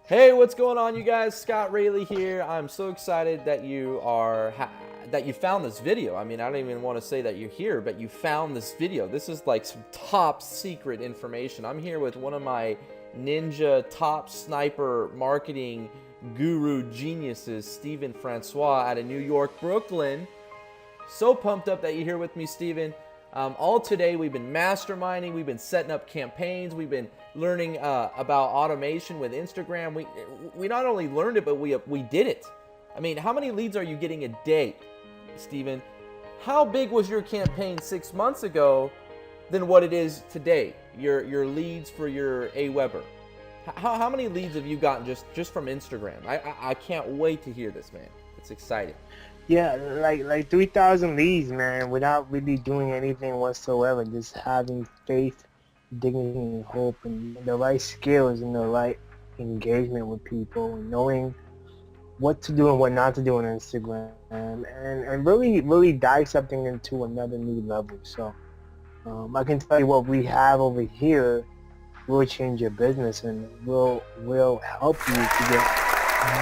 Hey, what's going on, you guys? Scott Rayleigh here. I'm so excited that that you found this video. I mean, I don't even want to say that you're here, but you found this video. This is like some top secret information. I'm here with one of my ninja top sniper marketing guru geniuses, Stephen Francois, out of New York, Brooklyn. So pumped up that you're here with me, Steven. All today, we've been masterminding, we've been setting up campaigns, we've been learning about automation with Instagram. We not only learned it, but we did it. I mean, how many leads are you getting a day, Steven? How big was your campaign 6 months ago than what it is today? Your leads for your AWeber. How many leads have you gotten just from Instagram? I can't wait to hear this, man. It's exciting. Yeah, like 3,000 leads, man, without really doing anything whatsoever. Just having faith, dignity, and hope, and the right skills and the right engagement with people, knowing what to do and what not to do on Instagram, and really dive something into another new level. So I can tell you what we have over here will change your business and will help you to get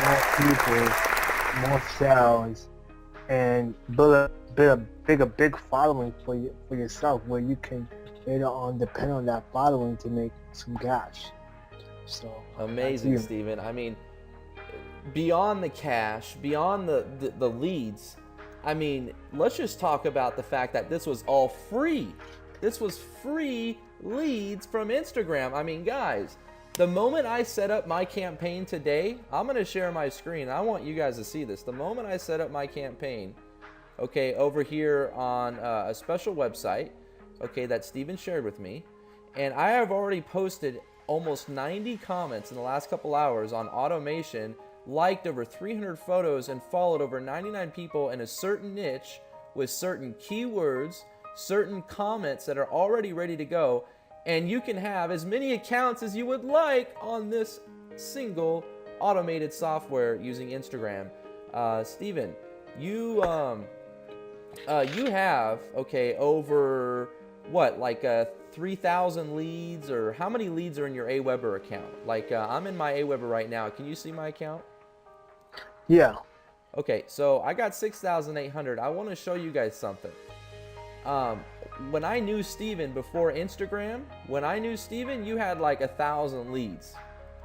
more people, more sales, and build a big following for yourself, where you can later on depend on that following to make some cash. So Amazing, Steven. I mean, beyond the cash, beyond the leads, I mean, let's just talk about the fact that this was all free. This was free leads from Instagram. I mean, guys, the moment I set up my campaign today, I'm going to share my screen. I want you guys to see this. The moment I set up my campaign, okay, over here on a special website, okay, that Steven shared with me, and I have already posted almost 90 comments in the last couple hours on automation, liked over 300 photos, and followed over 99 people in a certain niche with certain keywords, certain comments that are already ready to go. And you can have as many accounts as you would like on this single automated software using Instagram. Steven, you have, okay, over what, like 3,000 leads, or how many leads are in your AWeber account? Like I'm in my AWeber right now. Can you see my account? Yeah. Okay, so I got 6,800. I want to show you guys something. When I knew Steven before Instagram, you had like 1,000 leads.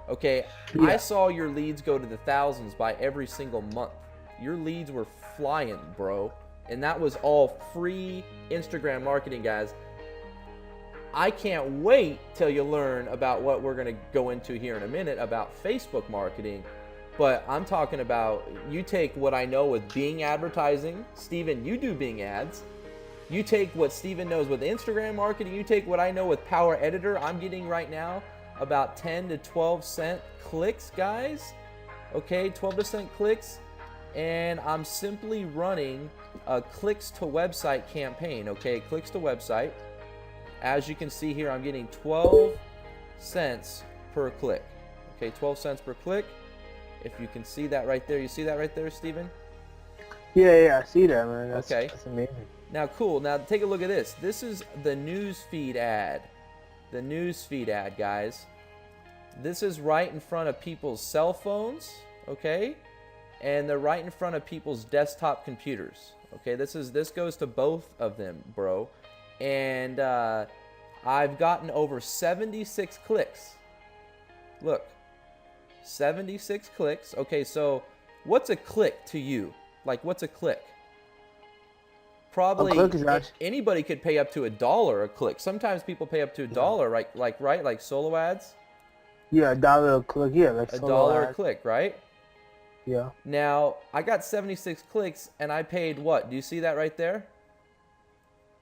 Okay, Yeah. I saw your leads go to the thousands by every single month. Your leads were flying, bro. And that was all free Instagram marketing, guys. I can't wait till you learn about what we're going to go into here in a minute about Facebook marketing. But I'm talking about, you take what I know with Bing advertising. Steven, you do Bing ads. You take what Steven knows with Instagram marketing. You take what I know with Power Editor. I'm getting right now about 10 to 12 cent clicks, guys. Okay, 12 to cent clicks. And I'm simply running a clicks to website campaign. Okay, clicks to website. As you can see here, I'm getting 12 cents per click. Okay, 12 cents per click. If you can see that right there. You see that right there, Steven? Yeah, I see that, man. Okay. That's amazing. Now, cool. Now, take a look at this. This is the newsfeed ad. The newsfeed ad, guys. This is right in front of people's cell phones, okay? And they're right in front of people's desktop computers, okay? This goes to both of them, bro. And I've gotten over 76 clicks. Look, 76 clicks. Okay, so what's a click to you? Like, what's a click? Probably anybody could pay up to $1 a click. Sometimes people pay up to $1, right? Like solo ads. Yeah, $1 a click. Yeah, like $1 a click, right? Yeah. Now I got 76 clicks, and I paid what? Do you see that right there?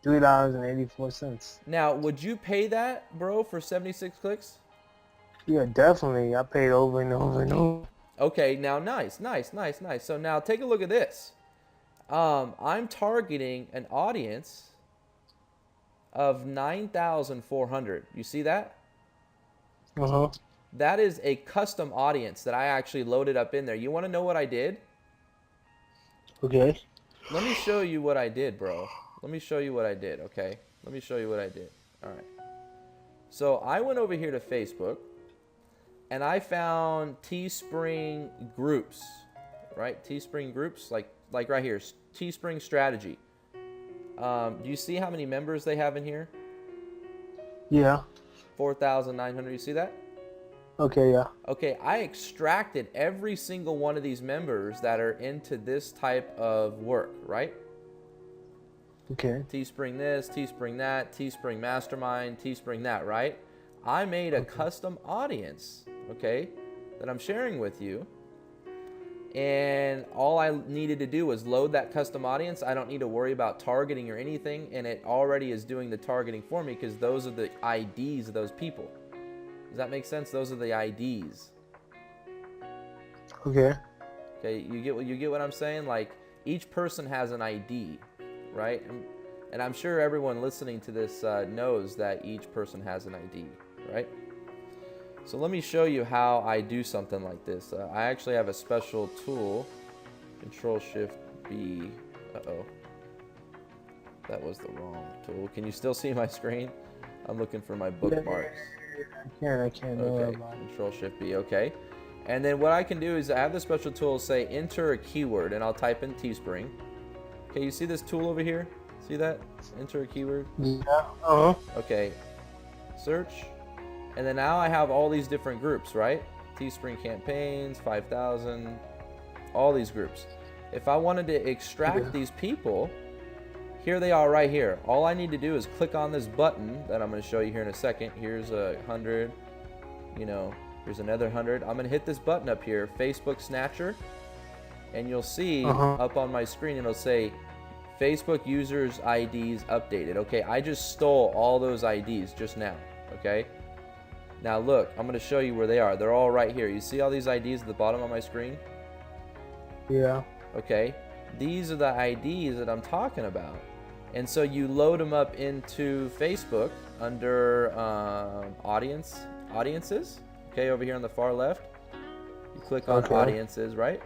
$3.84. Now, would you pay that, bro, for 76 clicks? Yeah, definitely. I paid over and over and over. Okay, now nice. So now take a look at this. I'm targeting an audience of 9,400. You see that? Uh-huh. That is a custom audience that I actually loaded up in there. You want to know what I did? Okay. Let me show you what I did, bro. Let me show you what I did, okay? Let me show you what I did. All right. So I went over here to Facebook. and I found Teespring groups, right? Teespring groups, like right here, Teespring strategy. Do you see how many members they have in here? Yeah. 4,900. You see that? Okay, yeah. Okay, I extracted every single one of these members that are into this type of work, right? Okay. Teespring this, Teespring that, Teespring Mastermind, Teespring that, right? I made a custom audience, okay, that I'm sharing with you. And all I needed to do was load that custom audience. I don't need to worry about targeting or anything, and it already is doing the targeting for me because those are the IDs of those people. Does that make sense? Those are the IDs. Okay. Okay, you get what I'm saying? Like each person has an ID, right? And I'm sure everyone listening to this knows that each person has an ID, right? So let me show you how I do something like this. I actually have a special tool, Control-Shift-B. Uh-oh. That was the wrong tool. Can you still see my screen? I'm looking for my bookmarks. I can't. Okay, Control-Shift-B, okay. And then what I can do is I have the special tool say enter a keyword, and I'll type in Teespring. Okay, you see this tool over here? See that? Enter a keyword. Yeah. Uh-huh. Okay, search. And then now I have all these different groups, right? Teespring campaigns, 5,000, all these groups. If I wanted to extract these people, here they are right here. All I need to do is click on this button that I'm going to show you here in a second. Here's 100, you know, here's another 100. I'm going to hit this button up here, Facebook Snatcher, and you'll see up on my screen, it'll say Facebook users IDs updated. Okay, I just stole all those IDs just now, okay? Now look, I'm going to show you where they are. They're all right here. You see all these IDs at the bottom of my screen? Yeah. Okay, these are the IDs that I'm talking about. And so you load them up into Facebook under audiences. Okay, over here on the far left. You click on audiences, right?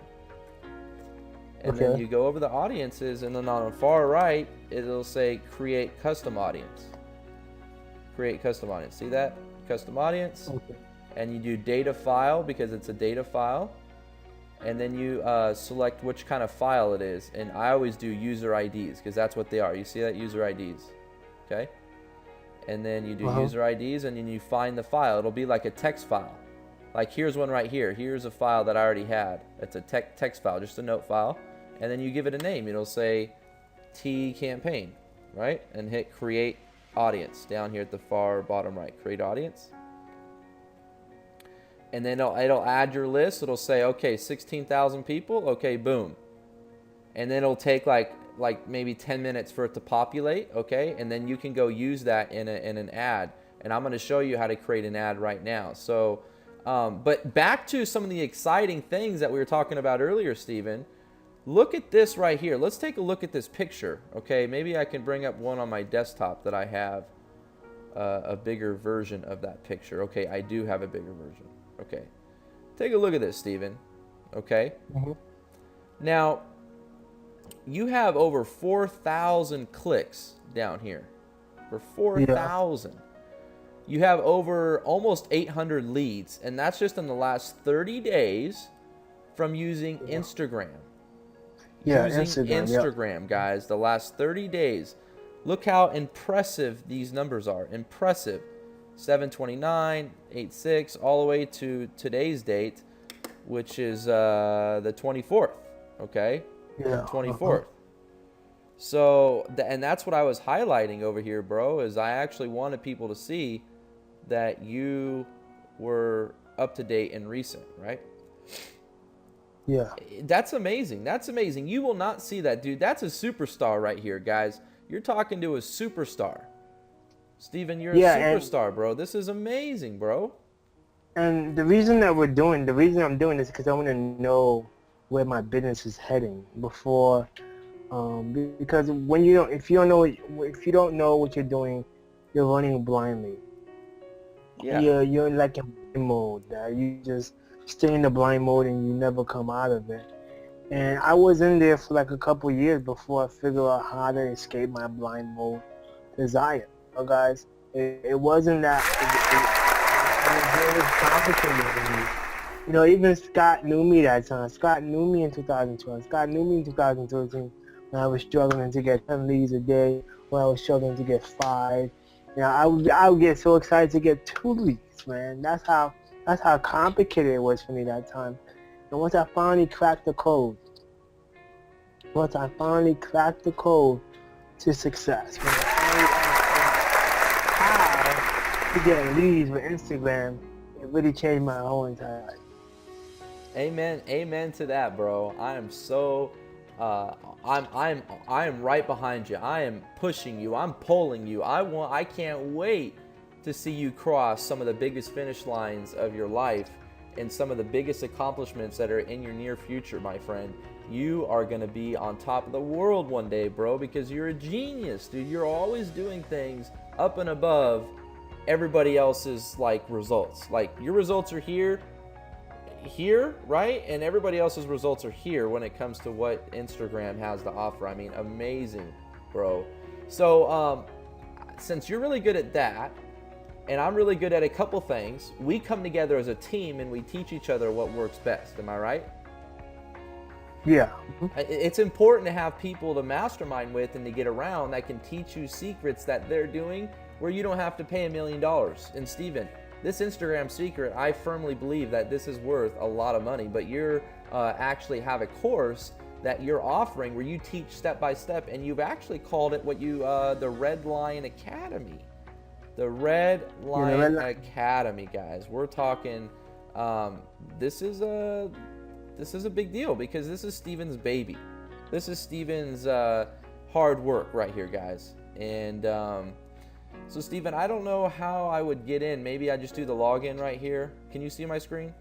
And then you go over the audiences, and then on the far right, it'll say create custom audience. Create custom audience. See that? Custom audience. And you do data file because it's a data file. And then you select which kind of file it is. And I always do user IDs because that's what they are. You see that? User IDs. Okay? And then you do user IDs, and then you find the file. It'll be like a text file. Like here's one right here. Here's a file that I already had. It's a text file, just a note file. And then you give it a name. It'll say T campaign, right? And hit create audience down here at the far bottom right. Create audience. And then it'll add your list. It'll say, okay, 16,000 people. Okay, boom. And then it'll take like maybe 10 minutes for it to populate. Okay, and then you can go use that in an ad. And I'm going to show you how to create an ad right now. So, but back to some of the exciting things that we were talking about earlier, Stephen. Look at this right here. Let's take a look at this picture. Okay, maybe I can bring up one on my desktop that I have a bigger version of that picture. Okay, I do have a bigger version. Okay, take a look at this, Stephen. Okay, now you have over 4,000 clicks down here. For 4,000, you have over almost 800 leads, and that's just in the last 30 days from using Instagram. Using Instagram, guys, the last 30 days. Look how impressive these numbers are. Impressive. 729, 86, all the way to today's date, which is the 24th. Okay? Yeah. 24th. So, and that's what I was highlighting over here, bro, is I actually wanted people to see that you were up to date and recent, right? Yeah. That's amazing. That's amazing. You will not see that, dude. That's a superstar right here, guys. You're talking to a superstar. Stephen, you're a superstar, bro. This is amazing, bro. And the reason I'm doing this is because I want to know where my business is heading before, because if you don't know what you're doing, you're running blindly. Yeah. You're like in blind mode. You just stay in the blind mode and you never come out of it. And I was in there for like a couple years before I figured out how to escape my blind mode desire. So guys, it wasn't that. complicated. You know, even Scott knew me that time. Scott knew me in 2012. Scott knew me in 2013 when I was struggling to get 10 leads a day, when I was struggling to get 5. You know, I would get so excited to get 2 leads, man. That's how complicated it was for me that time. And once I finally cracked the code, to success, when I finally understood how to get leads with Instagram, it really changed my whole entire life. Amen to that, bro. I am so I am right behind you. I am pushing you. I'm pulling you. I can't wait to see you cross some of the biggest finish lines of your life and some of the biggest accomplishments that are in your near future, my friend. You are going to be on top of the world one day, bro, because you're a genius, dude. You're always doing things up and above everybody else's like results. Like your results are here, right? And everybody else's results are here when it comes to what Instagram has to offer. I mean, amazing, bro. So, since you're really good at that, and I'm really good at a couple things, we come together as a team and we teach each other what works best. Am I right? Yeah. It's important to have people to mastermind with and to get around that can teach you secrets that they're doing where you don't have to pay $1 million. And Steven, this Instagram secret, I firmly believe that this is worth a lot of money, but you're actually have a course that you're offering where you teach step by step, and you've actually called it the Red Lion Academy. The Red Lion Academy, guys. We're talking. This is a big deal because this is Steven's baby. This is Steven's hard work right here, guys. And so, Steven, I don't know how I would get in. Maybe I just do the login right here. Can you see my screen?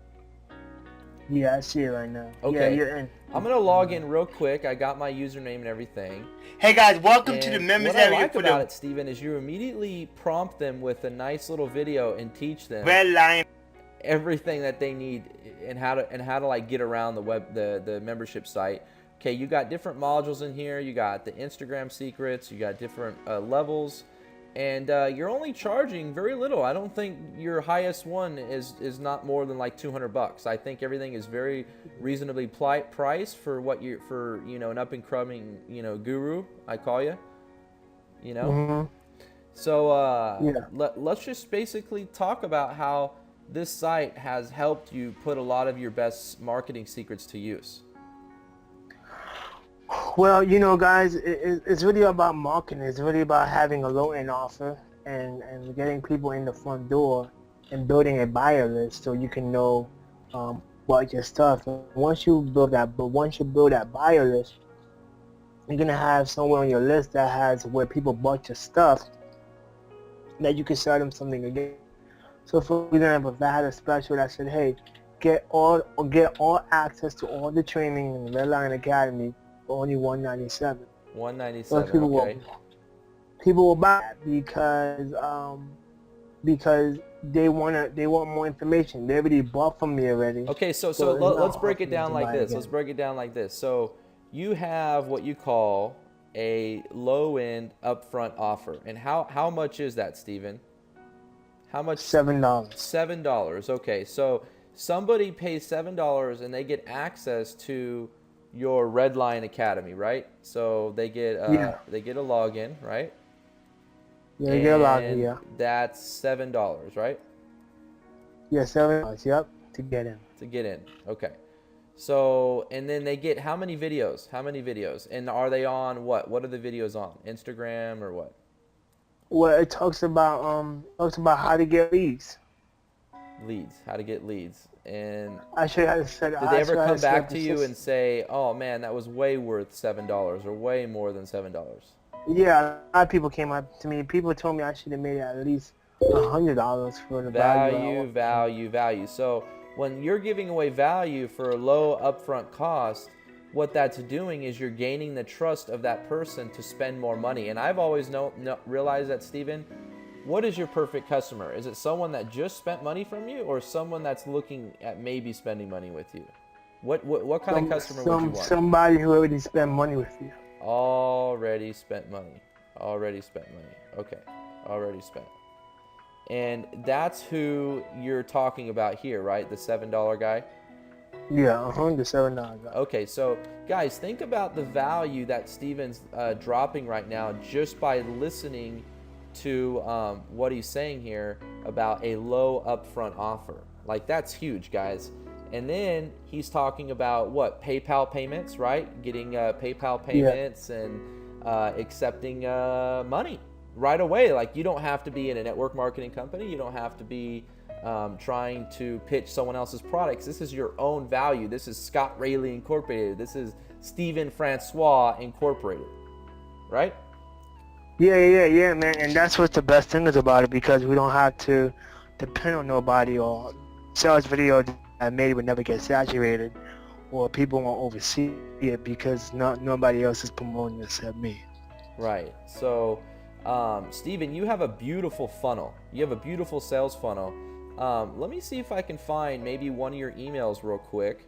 Yeah, I see it right now. Okay. Yeah, you're in. I'm going to log in real quick. I got my username and everything. Hey, guys, welcome to the members area. What I like about it, Steven, is you immediately prompt them with a nice little video and teach them Red Lion everything that they need and how to like get around the membership site. Okay, you got different modules in here. You got the Instagram secrets. You got different levels. And you're only charging very little. I don't think your highest one is not more than like $200. I think everything is very reasonably priced for what an up and coming guru. I call you. Mm-hmm. So yeah. let's just basically talk about how this site has helped you put a lot of your best marketing secrets to use. Well, guys, it's really about marketing. It's really about having a low-end offer and getting people in the front door and building a buyer list so you can know about your stuff. And once you build that buyer list, you're gonna have somewhere on your list that has where people bought your stuff that you can sell them something again. So, for example, if I had a special that said, "Hey, get all access to all the training in the Red Lion Academy." For only $197. $197. Okay. People will buy it because they want more information. They already bought from me already. Okay, so let's break it down like this. Let's break it down like this. So you have what you call a low-end upfront offer, and how much is that, Steven? How much? $7. $7. Okay, so somebody pays $7 and they get access to your Red Lion Academy, right? So they get they get a login, right? Yeah, they get a login, yeah. That's $7, right? Yeah, $7. Yep, to get in. To get in. Okay. So and then they get how many videos? How many videos? And are they on what? What are the videos on? Instagram or what? Well, it talks about how to get leads. Leads. How to get leads. And I should have said. Did they ever come back to you and say, "Oh man, that was way worth $7 or way more than $7"? Yeah, a lot of people came up to me. People told me I should have made at least $100 for the value. So when you're giving away value for a low upfront cost, what that's doing is you're gaining the trust of that person to spend more money. And I've always realized that, Steven. What is your perfect customer? Is it someone that just spent money from you, or someone that's looking at maybe spending money with you? What kind of customer would you want? Somebody who already spent money with you. Already spent money. Okay. Already spent. And that's who you're talking about here, right? The $7 guy? Yeah, the $7 guy. Okay, so guys, think about the value that Steven's dropping right now just by listening to what he's saying here about a low upfront offer. Like, that's huge, guys. And then he's talking about what? PayPal payments, right? Getting PayPal payments and accepting money right away. Like, you don't have to be in a network marketing company. You don't have to be trying to pitch someone else's products. This is your own value. This is Scott Rayleigh Incorporated. This is Steven Francois Incorporated, right? Yeah, man. And that's what the best thing is about it, because we don't have to depend on nobody or sales video that maybe would never get saturated, or people won't oversee it because nobody else is promoting it except me. Right. So, Steven, you have a beautiful funnel. You have a beautiful sales funnel. Let me see if I can find maybe one of your emails real quick.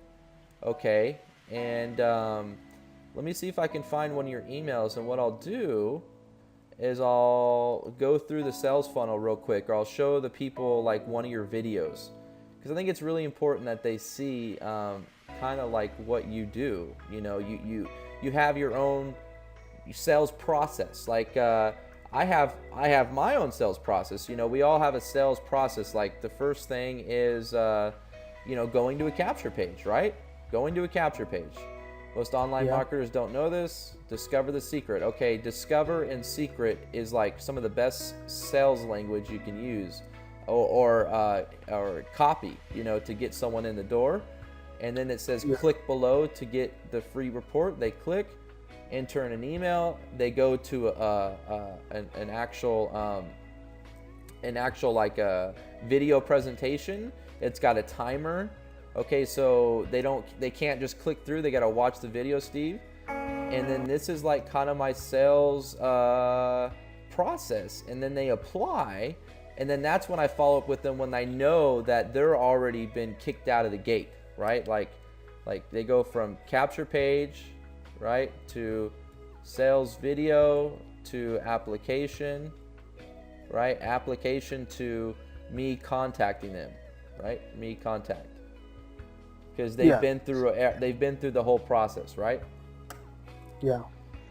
Okay. And let me see if I can find one of your emails. And what I'll do is I'll go through the sales funnel real quick, or I'll show the people like one of your videos, because I think it's really important that they see kind of like what you do. You know, you have your own sales process. Like I have my own sales process. You know, we all have a sales process. Like, the first thing is going to a capture page, right? Going to a capture page. Most online marketers don't know this. Discover the secret. Okay, discover and secret is like some of the best sales language you can use, or copy, to get someone in the door. And then it says click below to get the free report. They click, enter in an email. They go to an actual like a video presentation. It's got a timer. Okay, so they can't just click through. They got to watch the video, Steve. And then this is like kind of my sales process. And then they apply, and then that's when I follow up with them when I know that they're already been kicked out of the gate, right? Like they go from capture page, right, to sales video, to application, right? Application to me contacting them, right? Me contact. Because they've been through the whole process, right? Yeah.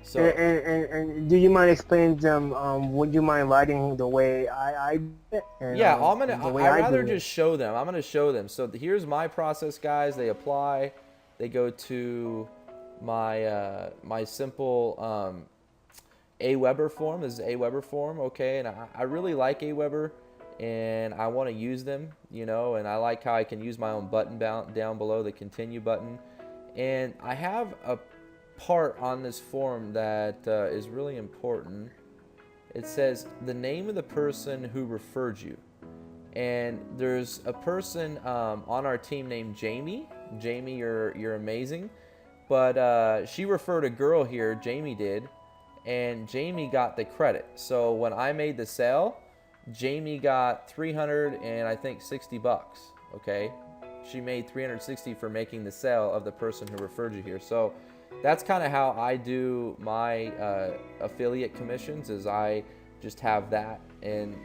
So and do you mind explaining to them? Would you mind writing the way I did it? And, yeah, I'd rather just show them. I'm gonna show them. So here's my process, guys. They apply. They go to my my simple Aweber form. This is Aweber form, okay? And I really like Aweber, and I want to use them, and I like how I can use my own button down below, the continue button. And I have a part on this form that is really important. It says the name of the person who referred you. And there's a person on our team named Jamie. Jamie, you're amazing. But she referred a girl here, Jamie did, and Jamie got the credit. So when I made the sale, Jamie got $360, okay? She made $360 for making the sale of the person who referred you here. So that's kind of how I do my affiliate commissions, is I just have that, and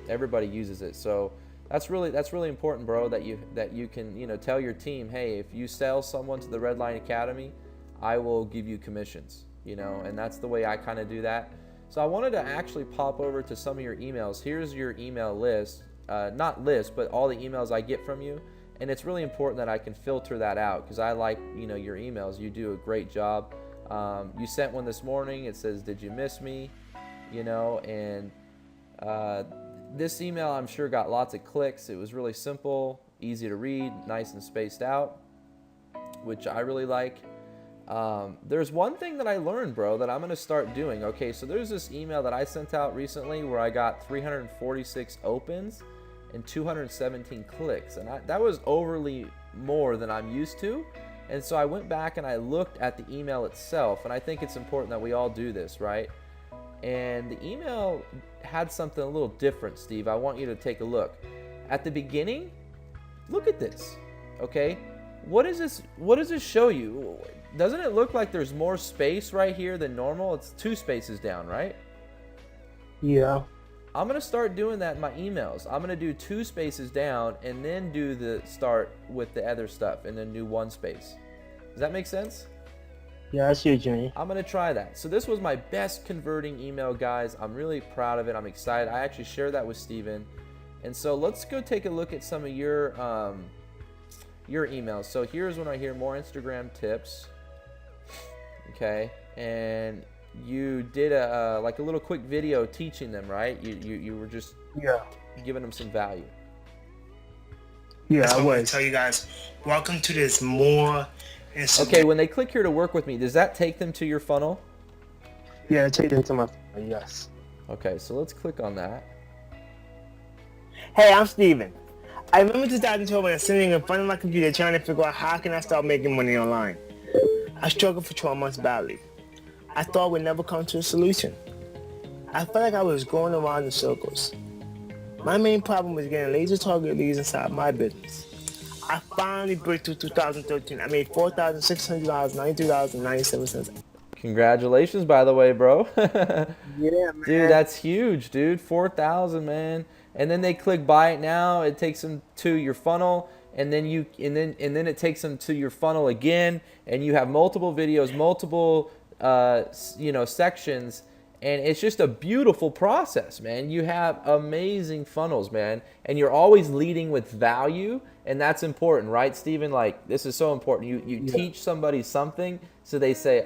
everybody uses it. So that's really important, bro, that you can tell your team, hey, if you sell someone to the Redline Academy, I will give you commissions, and that's the way I kind of do that. So I wanted to actually pop over to some of your emails. Here's your email list, not list, but all the emails I get from you. And it's really important that I can filter that out, because I like, your emails. You do a great job. You sent one this morning. It says, did you miss me? And this email I'm sure got lots of clicks. It was really simple, easy to read, nice and spaced out, which I really like. There's one thing that I learned, bro, that I'm going to start doing. Okay, so there's this email that I sent out recently where I got 346 opens and 217 clicks, and that was overly more than I'm used to. And so I went back and I looked at the email itself, and I think it's important that we all do this, right? And the email had something a little different, Steve. I want you to take a look. At the beginning, look at this, okay? What is this? What does this show you? Doesn't it look like there's more space right here than normal? It's 2 spaces down, right? Yeah. I'm going to start doing that in my emails. I'm going to do 2 spaces down and then do the start with the other stuff and then do 1 space. Does that make sense? Yeah, I see what you mean. I'm going to try that. So this was my best converting email, guys. I'm really proud of it. I'm excited. I actually shared that with Steven. And so let's go take a look at some of your emails. So here's one right here, more Instagram tips. Okay, and you did a like a little quick video teaching them, right? You were just giving them some value. Yeah, That's I what I'm gonna was. tell you guys. Welcome to this more Instagram. Okay, when they click here to work with me, does that take them to your funnel? Yeah, take them to my phone, yes. Okay, so let's click on that. Hey, I'm Steven. I remember 2012 when I was sitting in front of my computer trying to figure out how can I start making money online. I struggled for 12 months badly. I thought we'd never come to a solution. I felt like I was going around in circles. My main problem was getting laser target leads inside my business. I finally broke through 2013. I made $4,600, $93.97. Congratulations, by the way, bro. Yeah, man. Dude, that's huge, dude. 4,000, man. And then they click buy it now. It takes them to your funnel, and then it takes them to your funnel again, and you have multiple videos, multiple sections, and it's just a beautiful process, man. You have amazing funnels, man, and you're always leading with value, and that's important, right, Steven? Like, this is so important. You teach somebody something, so they say,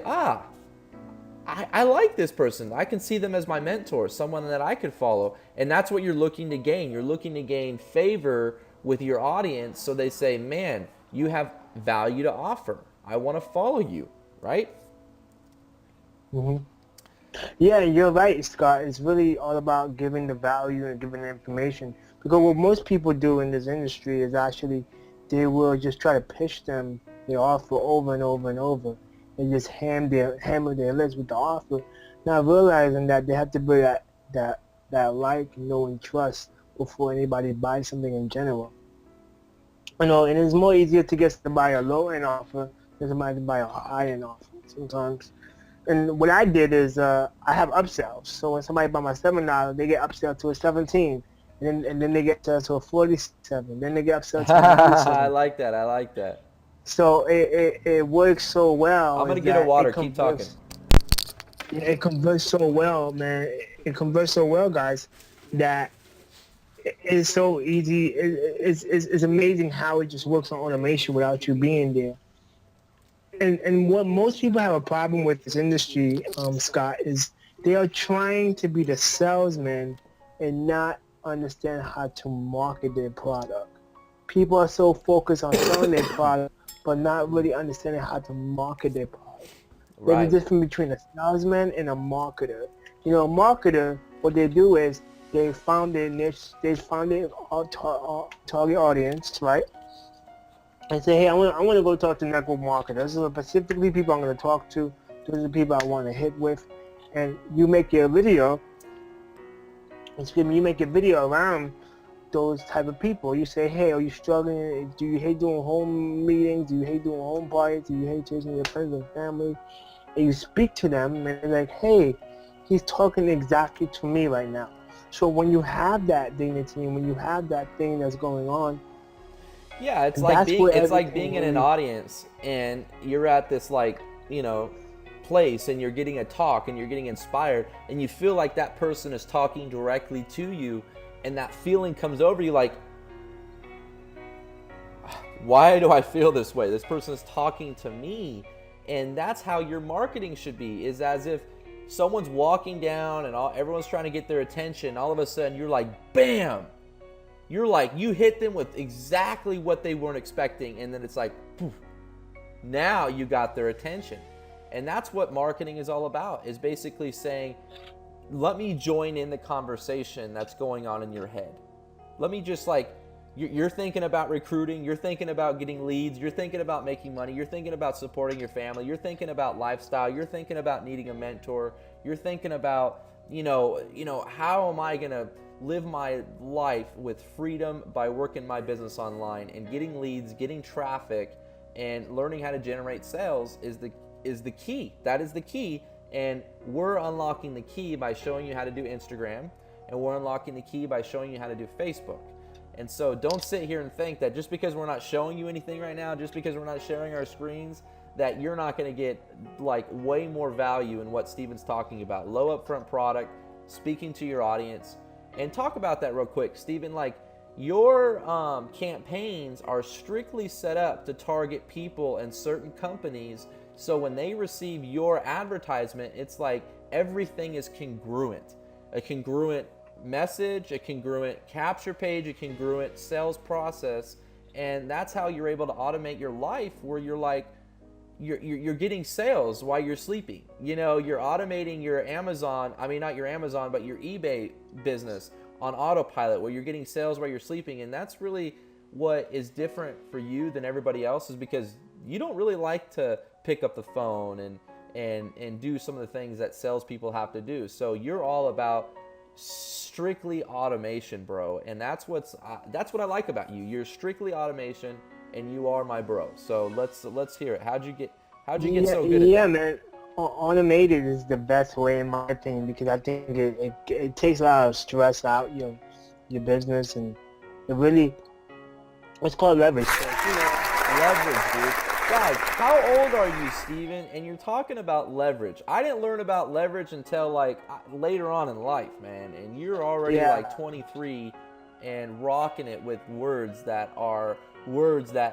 I like this person. I can see them as my mentor, someone that I could follow. And that's what you're looking to gain. You're looking to gain favor with your audience, so they say, man, you have value to offer. I want to follow you, right? Mm-hmm. Yeah, you're right, Scott. It's really all about giving the value and giving the information. Because what most people do in this industry is actually they will just try to pitch them the offer over and over and over. And just hammer their lips with the offer, not realizing that they have to build that like, know, and trust before anybody buys something in general. You know, and it's more easier to get to buy a low-end offer than somebody to buy a high-end offer sometimes. And what I did is I have upsells. So when somebody buy my $7, they get upsell to a 17, and then they get to a 47. Then they get upsell to a 97. I like that. So it works so well. I'm gonna get a water. Keep talking. It converts so well, man. It converts so well, guys, that it's so easy. It's amazing how it just works on automation without you being there. And what most people have a problem with this industry, Scott, is they are trying to be the salesman and not understand how to market their product. People are so focused on selling their product, but not really understanding how to market their product. Right. There's a difference between a salesman and a marketer. You know, a marketer, what they do is they found their niche, they found their target audience, right? And say, hey, I want to go talk to network marketers. Those are specifically people I'm going to talk to. Those are the people I want to hit with. And you make your video, you make a video around those type of people. You say, hey, are you struggling? Do you hate doing home meetings? Do you hate doing home parties? Do you hate chasing your friends and family? And you speak to them and they're like, hey, he's talking exactly to me right now. So when you have that dignity and when you have that thing that's going on, yeah, it's like being in an audience and you're at this place and you're getting a talk and you're getting inspired and you feel like that person is talking directly to you. And that feeling comes over you like, why do I feel this way? This person is talking to me. And that's how your marketing should be, is as if someone's walking down and everyone's trying to get their attention. All of a sudden you're like, bam! You're like, you hit them with exactly what they weren't expecting. And then it's like, poof, now you got their attention. And that's what marketing is all about, is basically saying, let me join in the conversation that's going on in your head. Let me just you're thinking about recruiting, you're thinking about getting leads, you're thinking about making money, you're thinking about supporting your family, you're thinking about lifestyle, you're thinking about needing a mentor, you're thinking about, how am I gonna live my life with freedom by working my business online and getting leads, getting traffic, and learning how to generate sales is the key. That is the key. And we're unlocking the key by showing you how to do Instagram, and we're unlocking the key by showing you how to do Facebook. And so don't sit here and think that just because we're not showing you anything right now, just because we're not sharing our screens, that you're not going to get like way more value in what Steven's talking about. Low upfront product, speaking to your audience. And talk about that real quick, Steven. Like, your campaigns are strictly set up to target people and certain companies, so when they receive your advertisement, it's like everything is congruent. A congruent message, a congruent capture page, a congruent sales process, and that's how you're able to automate your life, where you're like, you're getting sales while you're sleeping. You know, you're automating your Amazon, I mean not your Amazon, but your eBay business on autopilot, where you're getting sales while you're sleeping. And that's really what is different for you than everybody else, is because you don't really like to pick up the phone and do some of the things that salespeople have to do. So you're all about strictly automation, bro. And that's what I like about you. You're strictly automation, and you are my bro. So let's hear it. How'd you get so good at that? Yeah, man. Automated is the best way, in my opinion, because I think it takes a lot of stress out your business, and it really, it's called leverage. So, Leverage, dude. Guys, how old are you, Steven? And you're talking about leverage. I didn't learn about leverage until like later on in life, man. And you're already like 23 and rocking it with words that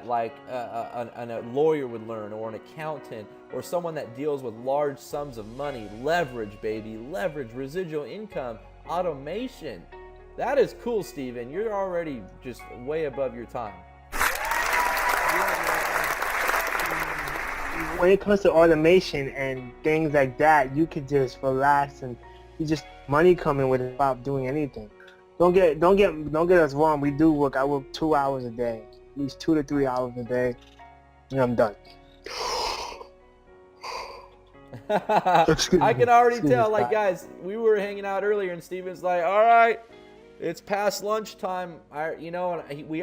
like a lawyer would learn, or an accountant, or someone that deals with large sums of money. Leverage, baby. Leverage, residual income, automation. That is cool, Steven. You're already just way above your time. When it comes to automation and things like that, you could just relax, and you just money coming without doing anything. Don't get us wrong. We do work. I work 2 hours a day, at least 2 to 3 hours a day, and I'm done. I can already tell. Like, guys, we were hanging out earlier, and Steven's like, "All right, it's past lunchtime. We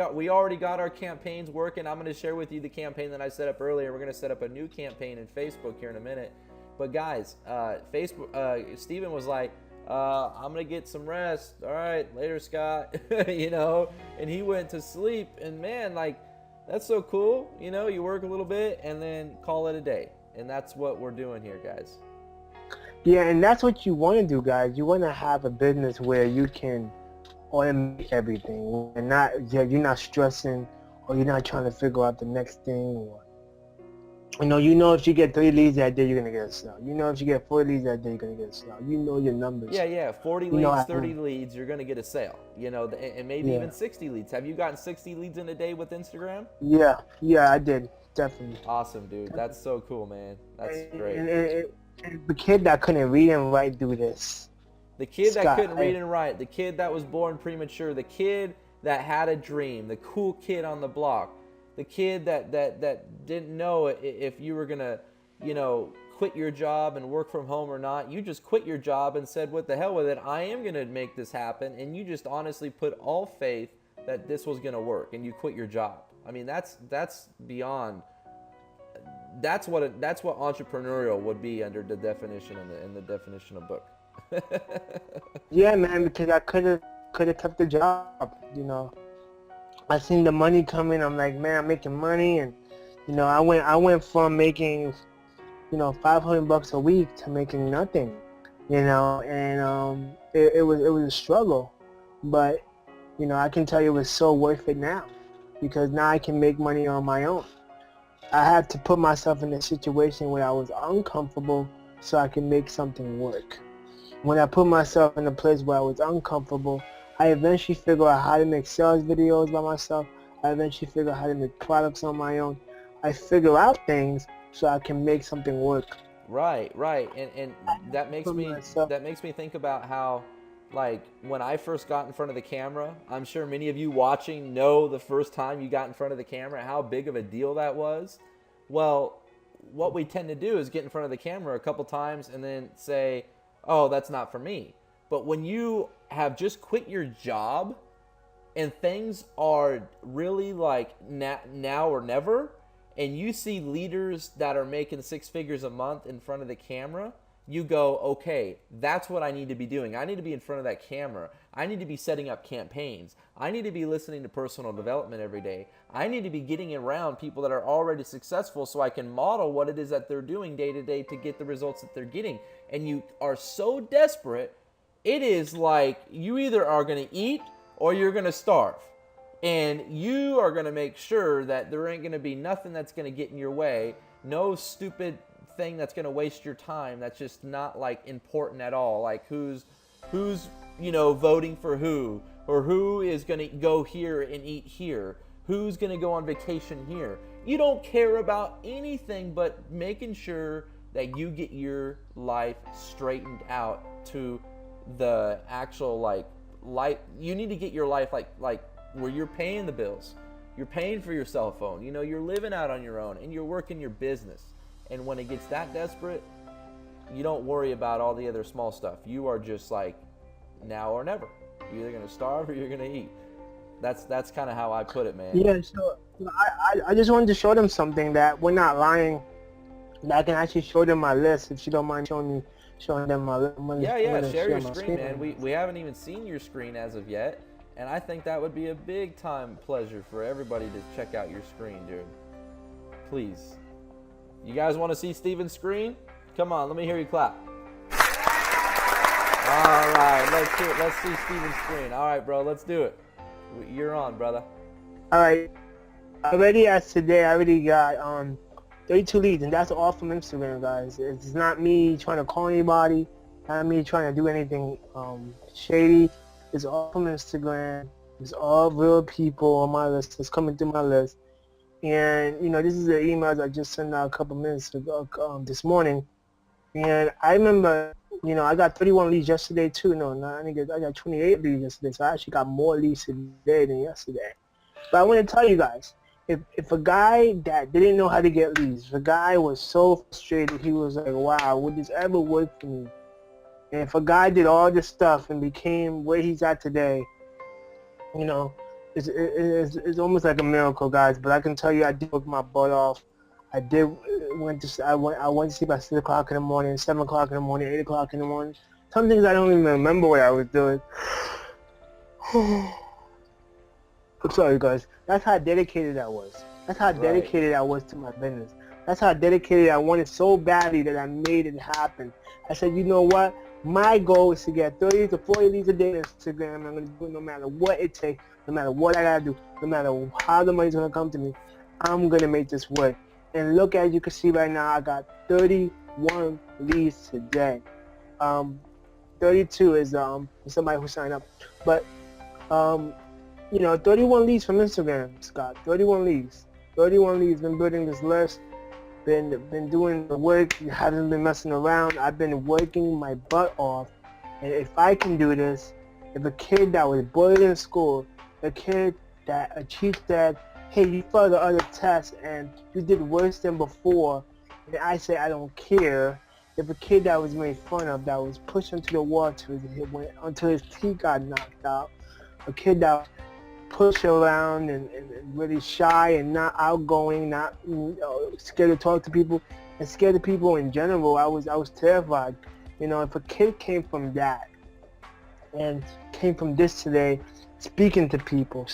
already got our campaigns working. I'm going to share with you the campaign that I set up earlier. We're going to set up a new campaign in Facebook here in a minute. But guys, Steven was like, I'm going to get some rest. All right, later, Scott. And he went to sleep. And man, like, that's so cool. You work a little bit and then call it a day. And that's what we're doing here, guys. Yeah, and that's what you want to do, guys. You want to have a business where you can automate everything, and you're not stressing, or you're not trying to figure out the next thing, or if you get 3 leads that day, you're gonna get a sale. If you get 4 leads that day, you're gonna get a sale. Your numbers. Yeah, 40 leads, 30 leads, you're gonna get a sale. And maybe even 60 leads. Have you gotten 60 leads in a day with Instagram? Yeah, I did, definitely. Awesome, dude. That's so cool, man. That's great. And the kid that couldn't read and write do this. The kid that couldn't read and write, the kid that was born premature, the kid that had a dream, the cool kid on the block, the kid that didn't know if you were going to, quit your job and work from home or not. You just quit your job and said, what the hell with it? I am going to make this happen. And you just honestly put all faith that this was going to work, and you quit your job. I mean, that's beyond. That's what entrepreneurial would be under the definition in the definition of book. Yeah, man, because I could have kept the job. I seen the money coming. I'm like, man, I'm making money, and I went from making $500 a week to making nothing. And it was a struggle, but I can tell you it was so worth it now, because now I can make money on my own. I had to put myself in a situation where I was uncomfortable so I can make something work. When I put myself in a place where I was uncomfortable, I eventually figured out how to make sales videos by myself. I eventually figured out how to make products on my own. I figure out things so I can make something work. Right. And that makes me think about how, like, when I first got in front of the camera, I'm sure many of you watching know the first time you got in front of the camera, how big of a deal that was. Well, what we tend to do is get in front of the camera a couple times and then say, oh, that's not for me. But when you have just quit your job and things are really like now or never, and you see leaders that are making 6 figures a month in front of the camera, you go, okay, that's what I need to be doing. I need to be in front of that camera. I need to be setting up campaigns. I need to be listening to personal development every day. I need to be getting around people that are already successful so I can model what it is that they're doing day to day to get the results that they're getting. And you are so desperate, it is like you either are going to eat or you're going to starve. And you are going to make sure that there ain't going to be nothing that's going to get in your way, no stupid thing that's going to waste your time that's just not like important at all, like who's voting for who, or who is going to go here and eat here, who's going to go on vacation here. You don't care about anything but making sure that you get your life straightened out to the actual life. You need to get your life like where you're paying the bills, you're paying for your cell phone, you're living out on your own, and you're working your business. And when it gets that desperate, you don't worry about all the other small stuff. You are just like now or never. You're either gonna starve or you're gonna eat. That's kind of how I put it, man. Yeah, so I just wanted to show them something that we're not lying. That I can actually show them my list, if you don't mind showing them my list. Yeah, share your screen, man. We haven't even seen your screen as of yet, and I think that would be a big time pleasure for everybody to check out your screen, dude. Please. You guys want to see Steven's screen? Come on, let me hear you clap. All right, let's see Steven's screen. All right, bro, let's do it. You're on, brother. All right. Already as today, I already got 32 leads, and that's all from Instagram, guys. It's not me trying to call anybody, not me trying to do anything shady. It's all from Instagram. It's all real people on my list that's coming through my list. And, this is the emails I just sent out a couple minutes ago, this morning. And I remember, I got 31 leads yesterday too. I got 28 leads yesterday, so I actually got more leads today than yesterday. But I want to tell you guys, if a guy that didn't know how to get leads, if a guy was so frustrated, he was like, wow, would this ever work for me? And if a guy did all this stuff and became where he's at today, it's almost like a miracle, guys. But I can tell you, I did work my butt off. I went to sleep at 6 o'clock in the morning, 7 o'clock in the morning, 8 o'clock in the morning. Some things I don't even remember what I was doing. I'm sorry, guys. That's how dedicated I was. That's how dedicated I was to my business. That's how dedicated I wanted so badly that I made it happen. I said, you know what? My goal is to get 30 to 40 leads a day on Instagram. I'm going to do it no matter what it takes, no matter what I got to do, no matter how the money's going to come to me. I'm going to make this work. And look, as you can see right now, I got 31 leads today. 32 is somebody who signed up. But, 31 leads from Instagram, Scott. 31 leads. 31 leads. Been building this list. Been doing the work. Haven't been messing around. I've been working my butt off. And if I can do this, if a kid that was bullied in school, a kid that a teacher said, hey, you failed the other test and you did worse than before, and I say I don't care. If a kid that was made fun of, that was pushed into the wall until his teeth got knocked out, a kid that was pushed around and really shy and not outgoing, not scared to talk to people, and scared of people in general, I was terrified. If a kid came from that and came from this today, speaking to people,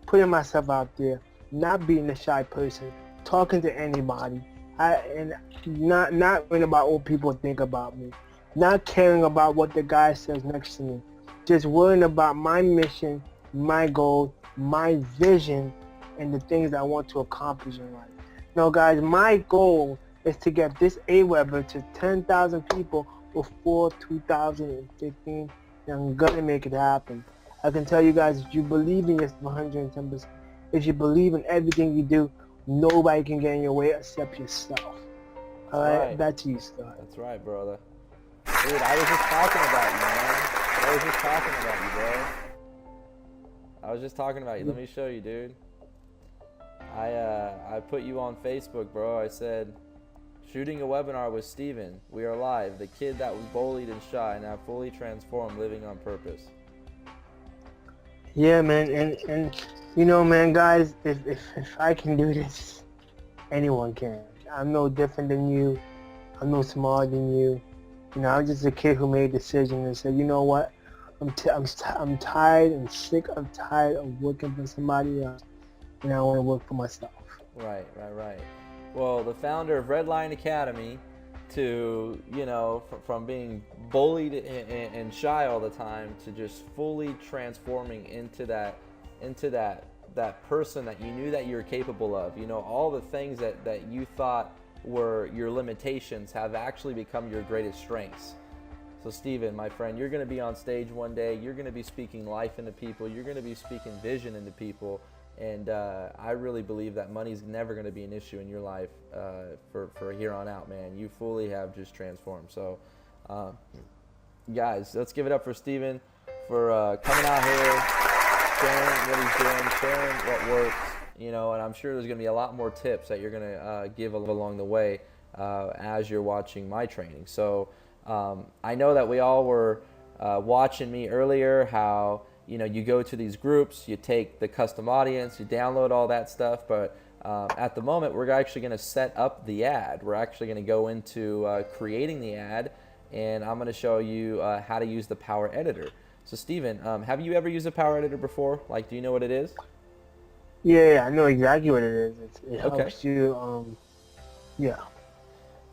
putting myself out there, not being a shy person, talking to anybody, and not worrying about what people think about me, not caring about what the guy says next to me, just worrying about my mission, my goal, my vision, and the things I want to accomplish in life. Now, guys, my goal is to get this AWeber to 10,000 people before 2015, and I'm gonna make it happen. I can tell you guys, if you believe in yourself 110%, if you believe in everything you do, nobody can get in your way except yourself. All right, back to you, Scott. That's right, brother. Dude, I was just talking about you, man. I was just talking about you, bro. I was just talking about you. Let me show you, dude. I put you on Facebook, bro. I said, shooting a webinar with Steven. We are live. The kid that was bullied and shy, now fully transformed, living on purpose. Yeah, man, and man, guys, if I can do this, anyone can. I'm no different than you. I'm no smarter than you. You know, I was just a kid who made a decision and said, you know what, I'm tired and sick. I'm tired of working for somebody else, and I want to work for myself. Right. Well, the founder of Red Lion Academy, to, you know, from being bullied and shy all the time to just fully transforming into that person that you knew that you were capable of. You know, all the things that you thought were your limitations have actually become your greatest strengths. So Steven, my friend, you're going to be on stage one day. You're going to be speaking life into people. You're going to be speaking vision into people. And I really believe that money's never going to be an issue in your life for here on out, man. You fully have just transformed. So, guys, let's give it up for Steven for coming out here, sharing what he's doing, sharing what works, you know, and I'm sure there's going to be a lot more tips that you're going to give along the way as you're watching my training. So I know that we all were watching me earlier, how, you know, you go to these groups, you take the custom audience, you download all that stuff, but at the moment we're actually going to set up the ad. We're actually going to go into creating the ad, and I'm going to show you how to use the Power Editor. So Steven, have you ever used a Power Editor before? Like, do you know what it is? Yeah, I know exactly what it is. It Okay. helps you, yeah.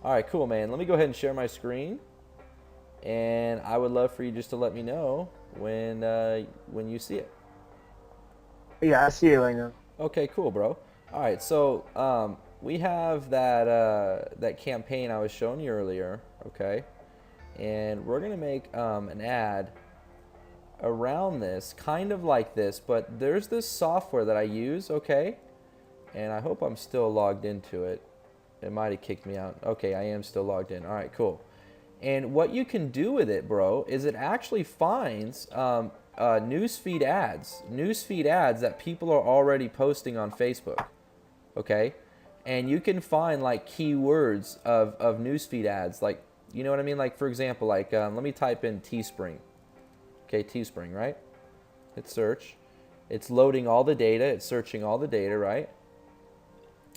All right, cool, man. Let me go ahead and share my screen, and I would love for you just to let me know when you see it. Yeah, I see it right now. Okay, cool, bro. All right, so we have that campaign I was showing you earlier, okay? And we're gonna make an ad around this, kind of like this, but there's this software that I use, okay? And I hope I'm still logged into it. It might have kicked me out. Okay, I am still logged in. All right, cool. And what you can do with it, bro, is it actually finds newsfeed ads that people are already posting on Facebook, okay? And you can find like keywords of newsfeed ads, like, you know what I mean? Like, for example, like let me type in Teespring. Okay, Teespring, right? Hit search. It's loading all the data. It's searching all the data, right?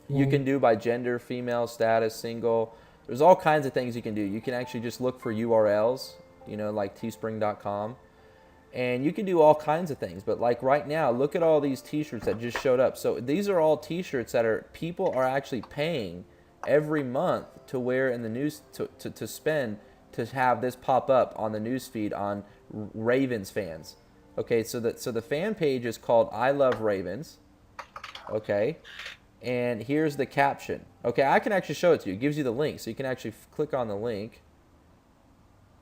You can do by gender, female, status, single. There's all kinds of things you can do. You can actually just look for URLs, you know, like teespring.com. And you can do all kinds of things. But like right now, look at all these t-shirts that just showed up. So these are all t-shirts that people are actually paying every month to wear in the news, to spend, to have this pop up on the news feed on Ravens fans. Okay, so the fan page is called I Love Ravens. Okay. And here's the caption. Okay, I can actually show it to you. It gives you the link, so you can actually click on the link.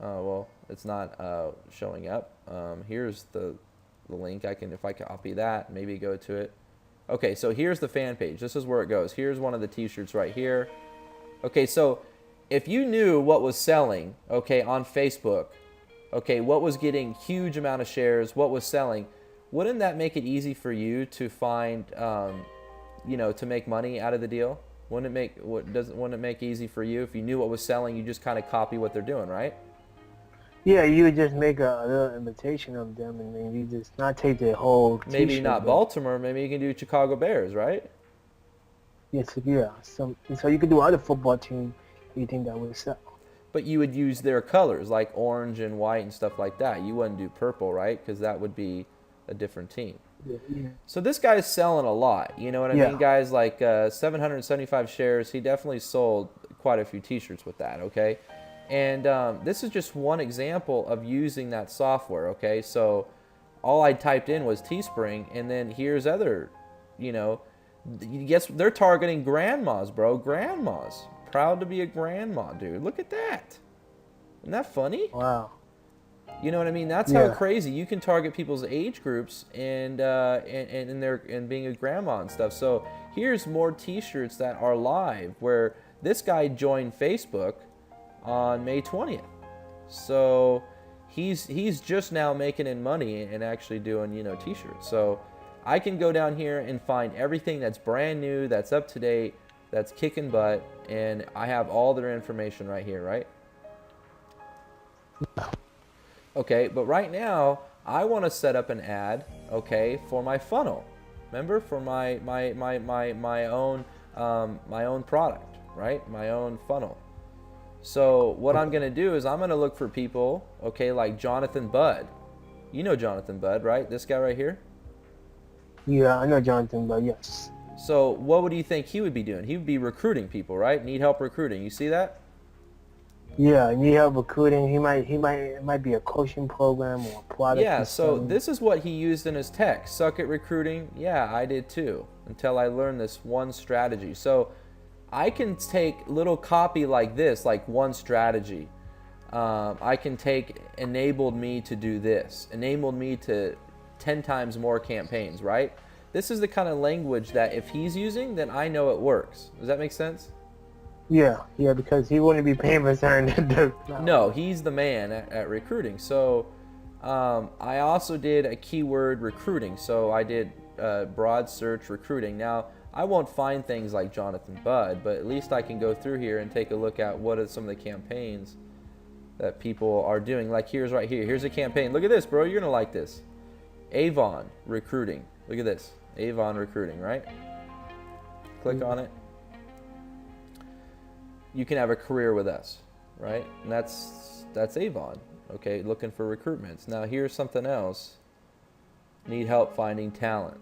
Oh, well, it's not showing up. Here's the link. If I copy that, maybe go to it. Okay, so here's the fan page. This is where it goes. Here's one of the t-shirts right here. Okay, so if you knew what was selling, okay, on Facebook, okay, what was getting huge amount of shares, what was selling, wouldn't that make it easy for you to find you know, to make money out of the deal? Wouldn't it make easy for you if you knew what was selling? You just kind of copy what they're doing, right? Yeah, you would just make a little imitation of them and maybe just not take the whole Maybe t-shirt, not but- Baltimore. Maybe you can do Chicago Bears, right? Yes, yeah. So you could do other football team you think that would sell. But you would use their colors, like orange and white and stuff like that. You wouldn't do purple, right? Because that would be a different team. Yeah. So this guy's selling a lot. You know what I Yeah. mean? Guys, like 775 shares. He definitely sold quite a few t-shirts with that, okay? And this is just one example of using that software, okay? So all I typed in was Teespring, and then here's other, you know, guess they're targeting grandmas, bro. Grandmas. Proud to be a grandma, dude. Look at that. Isn't that funny? Wow. You know what I mean? That's Yeah. how crazy you can target people's age groups and being a grandma and stuff. So here's more T-shirts that are live, where this guy joined Facebook on May 20th. So he's just now making in money and actually doing, you know, T-shirts. So I can go down here and find everything that's brand new, that's up to date, that's kicking butt, and I have all their information right here, right? Okay, but right now I want to set up an ad, okay, for my funnel. Remember, for my own product, right? My own funnel. So what I'm going to do is I'm going to look for people, okay, like Jonathan Budd. You know Jonathan Budd, right? This guy right here. Yeah, I know Jonathan, but yes. So what would you think he would be doing? He would be recruiting people, right? Need help recruiting. You see that? Yeah, you need help recruiting. It might be a coaching program or a product. Yeah, he's so selling. this is what he used in his text. Suck at recruiting. Yeah, I did too, until I learned this one strategy. So I can take little copy like this, like one strategy. I can take enabled me to do this, enabled me to 10 times more campaigns, right? This is the kind of language that if he's using, then I know it works. Does that make sense? Yeah, because he wouldn't be paying for something. No, he's the man at recruiting. So I also did a keyword recruiting. So I did broad search recruiting. Now, I won't find things like Jonathan Budd, but at least I can go through here and take a look at what are some of the campaigns that people are doing. Like here's right here. Here's a campaign. Look at this, bro. You're going to like this. Avon recruiting. Look at this. Avon recruiting, right? Click on it. You can have a career with us, right? And that's Avon, okay? Looking for recruitments. Now here's something else. Need help finding talent,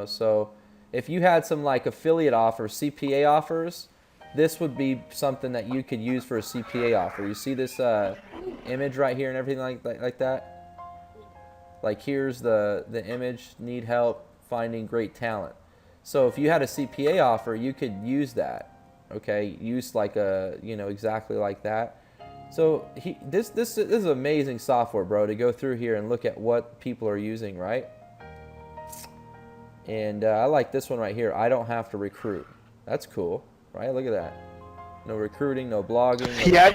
So if you had some like affiliate offers, CPA offers, this would be something that you could use for a CPA offer. You see this image right here and everything like that? Like here's the image, need help finding great talent. So if you had a CPA offer, you could use that. Okay, use like a, exactly like that. So this is amazing software, bro, to go through here and look at what people are using, right? And I like this one right here. I don't have to recruit. That's cool, right? Look at that. No recruiting, no blogging. Yeah,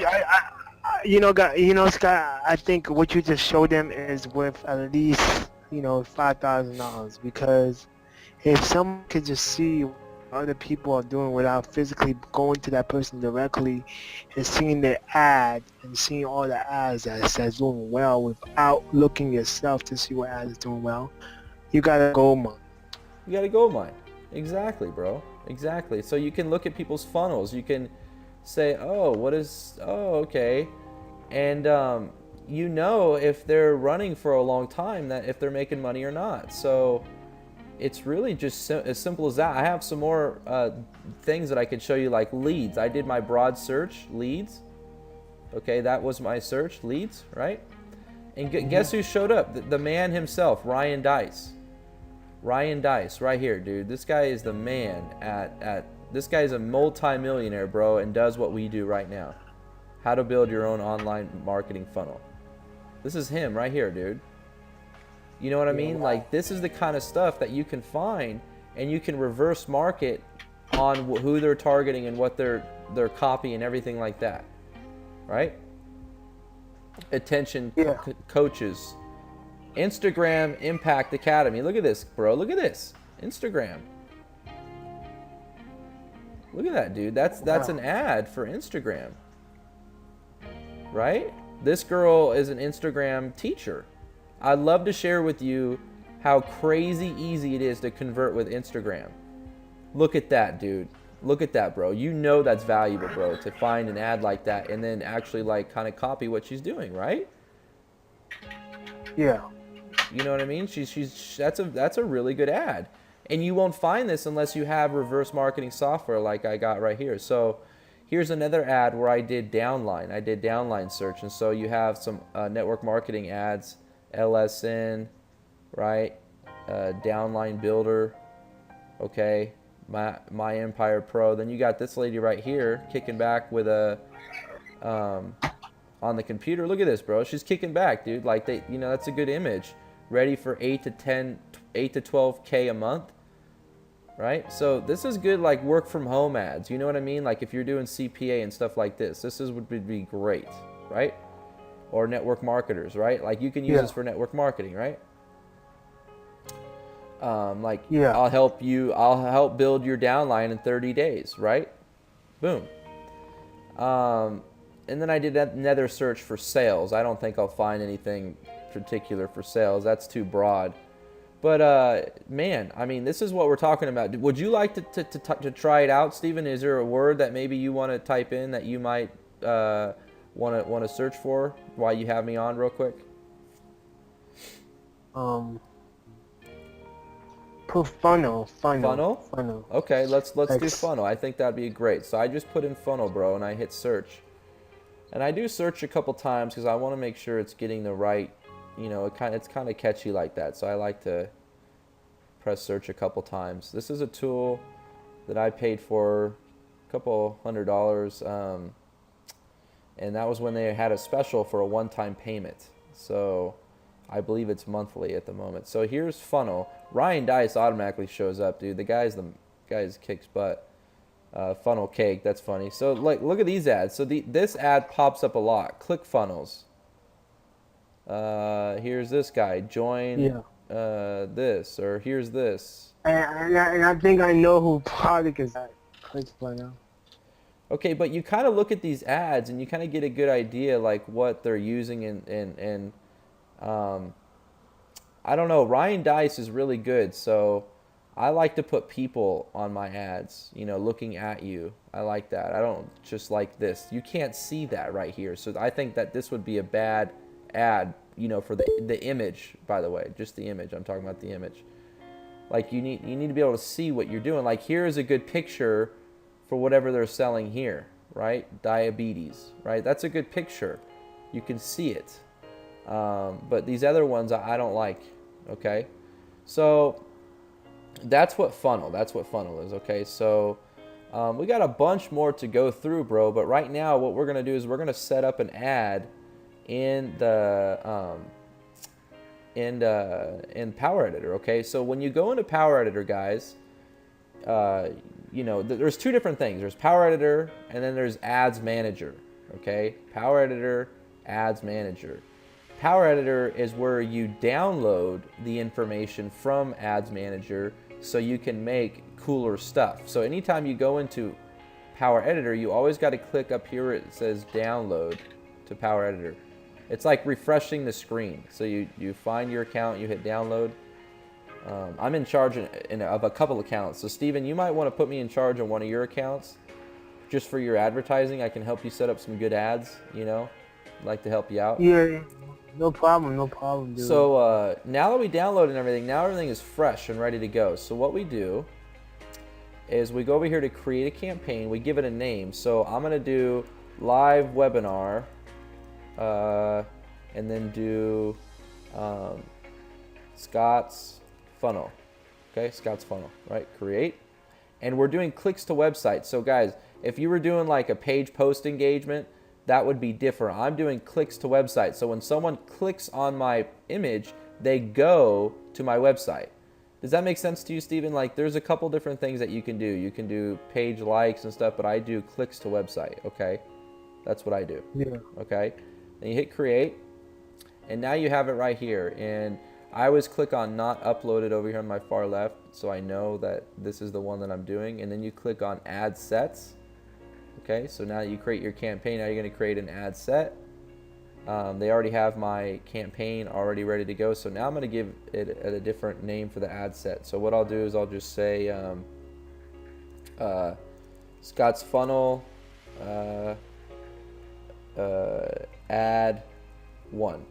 Scott. I think what you just showed them is worth at least $5,000, because if someone could just see other people are doing without physically going to that person directly and seeing their ad and seeing all the ads that says doing well without looking yourself to see what ad is doing well, you gotta go mine. You gotta go mine. Exactly, bro. Exactly. So you can look at people's funnels. You can say, okay. And if they're running for a long time, that if they're making money or not. So it's really just as simple as that. I have some more things that I could show you, like leads. I did my broad search, leads. Okay, that was my search, leads, right? And guess who showed up? The man himself, Ryan Dice. Ryan Dice, right here, dude. This guy is the man this guy is a multi-millionaire, bro, and does what we do right now. How to build your own online marketing funnel. This is him right here, dude. You know what I mean? Like, this is the kind of stuff that you can find, and you can reverse market on who they're targeting and what their copy and everything like that, right? Attention coaches. Instagram Impact Academy. Look at this, bro. Look at this. Instagram. Look at that, dude. That's an ad for Instagram, right? This girl is an Instagram teacher. I'd love to share with you how crazy easy it is to convert with Instagram. Look at that, dude. Look at that, bro. You know that's valuable, bro, to find an ad like that and then actually like kind of copy what she's doing, right? Yeah. You know what I mean? That's a really good ad. And you won't find this unless you have reverse marketing software like I got right here. So here's another ad where I did downline. I did downline search. And so you have some network marketing ads, LSN, right? Downline builder, okay? My Empire Pro. Then you got this lady right here kicking back with a on the computer. Look at this, bro. She's kicking back, dude. Like that's a good image. Ready for 8 to 12K a month, right? So this is good, like work from home ads. You know what I mean? Like if you're doing CPA and stuff like this, would be great, right? Or network marketers, right? Like you can use this for network marketing, right? I'll help build your downline in 30 days, right? Boom. And then I did another search for sales. I don't think I'll find anything particular for sales. That's too broad. But man, I mean, this is what we're talking about. Would you like to try it out, Steven? Is there a word that maybe you want to type in that you might want to search for while you have me on real quick? Put funnel. Funnel? Okay, let's do Like, funnel. I think that'd be great. So I just put in funnel, bro, and I hit search. And I do search a couple times because I want to make sure it's getting the right, you know, it's kind of catchy like that. So I like to press search a couple times. This is a tool that I paid for a couple $100, and that was when they had a special for a one-time payment. So I believe it's monthly at the moment. So here's funnel. Ryan Dice automatically shows up, dude. The guy's kicks butt. Funnel cake, that's funny. So like, look at these ads. So this ad pops up a lot. Click funnels. Here's this guy. Join this, or here's this. And I think I know who product is that. Click funnel. Okay, but you kind of look at these ads and you kind of get a good idea like what they're using and I don't know. Ryan Dice is really good, so I like to put people on my ads, you know, looking at you. I like that. I don't just like this. You can't see that right here. So I think that this would be a bad ad, you know, for the image, by the way. Just the image. I'm talking about the image. Like you need to be able to see what you're doing. Like here is a good picture for whatever they're selling here, right? Diabetes, right? That's a good picture. You can see it. But these other ones I don't like, okay? So that's what funnel is, okay? So we got a bunch more to go through, bro, but right now what we're gonna do is we're gonna set up an ad in the in Power Editor, okay? So when you go into Power Editor, guys, you know, there's two different things. There's Power Editor and then there's Ads Manager, okay? Power Editor, Ads Manager. Power Editor is where you download the information from Ads Manager so you can make cooler stuff. So anytime you go into Power Editor, you always got to click up here where it says download to Power Editor. It's like refreshing the screen. So you find your account, you hit download. I'm in charge of a couple accounts. So Steven, you might want to put me in charge of one of your accounts just for your advertising. I can help you set up some good ads, you know. I'd like to help you out. Yeah, no problem, dude. So now that we downloaded everything, now everything is fresh and ready to go. So what we do is we go over here to create a campaign. We give it a name. So I'm going to do live webinar and then do Scott's funnel. Okay, Scott's funnel, right? Create. And we're doing clicks to websites. So guys, if you were doing like a page post engagement, that would be different. I'm doing clicks to websites. So when someone clicks on my image, they go to my website. Does that make sense to you, Steven? Like there's a couple different things that you can do. You can do page likes and stuff, but I do clicks to website, okay? That's what I do. Yeah. Okay? Then you hit create, and now you have it right here. And I always click on not uploaded over here on my far left, so I know that this is the one that I'm doing. And then you click on add sets. Okay, so now you create your campaign. Now you're going to create an ad set. They already have my campaign already ready to go. So now I'm going to give it a different name for the ad set. So what I'll do is I'll just say Scott's funnel ad 1,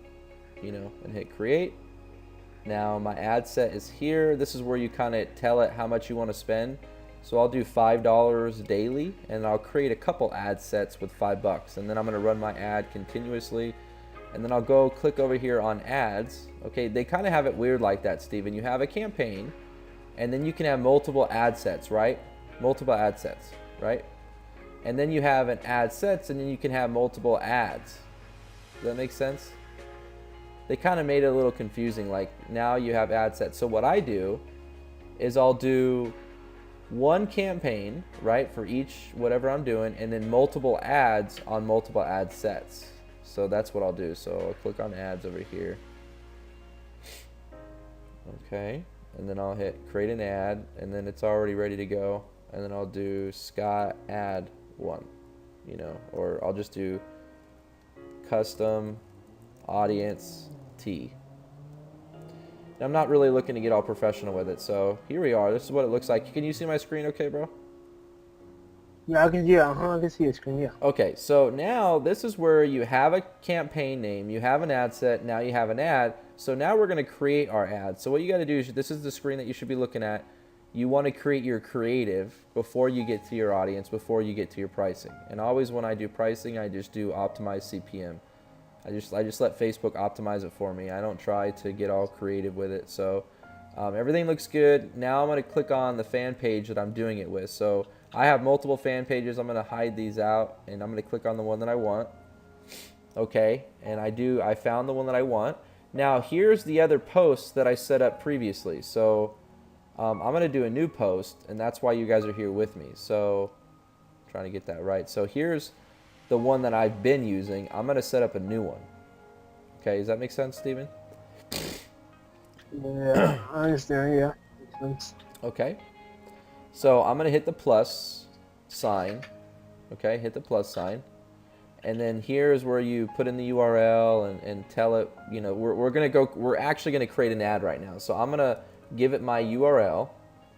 you know, and hit create. Now my ad set is here. This is where you kind of tell it how much you want to spend. So I'll do $5 daily, and I'll create a couple ad sets with $5, and then I'm going to run my ad continuously, and then I'll go click over here on ads. Okay, they kind of have it weird like that, Steven. You have a campaign, and then you can have multiple ad sets, right? Multiple ad sets, right? And then you have an ad sets, and then you can have multiple ads. Does that make sense? They kind of made it a little confusing. Like now you have ad sets. So what I do is I'll do one campaign, right, for each whatever I'm doing, and then multiple ads on multiple ad sets. So that's what I'll do. So I'll click on ads over here. Okay, and then I'll hit create an ad, and then it's already ready to go. And then I'll do Scott ad 1, you know, or I'll just do custom audience T. I'm not really looking to get all professional with it, so here we are. This is what it looks like. Can you see my screen okay, bro? Yeah, I can. Yeah, I can see your screen. Yeah. Okay, so now this is where you have a campaign name, you have an ad set, now you have an ad. So now we're going to create our ad. So what you got to do is, this is the screen that you should be looking at. You want to create your creative before you get to your audience, before you get to your pricing. And always when I do pricing, I just do optimize CPM. I just let Facebook optimize it for me. I don't try to get all creative with it. So everything looks good. Now I'm going to click on the fan page that I'm doing it with. So I have multiple fan pages. I'm going to hide these out, and I'm going to click on the one that I want. Okay, and I found the one that I want. Now here's the other posts that I set up previously. So I'm going to do a new post, and that's why you guys are here with me. So I'm trying to get that right. So here's the one that I've been using. I'm going to set up a new one. Okay, does that make sense, Steven? Yeah, I understand. Yeah. Makes sense. Okay. So I'm going to hit the plus sign. Okay, hit the plus sign. And then here's where you put in the URL and tell it, you know, we're actually going to create an ad right now. So I'm going to give it my URL.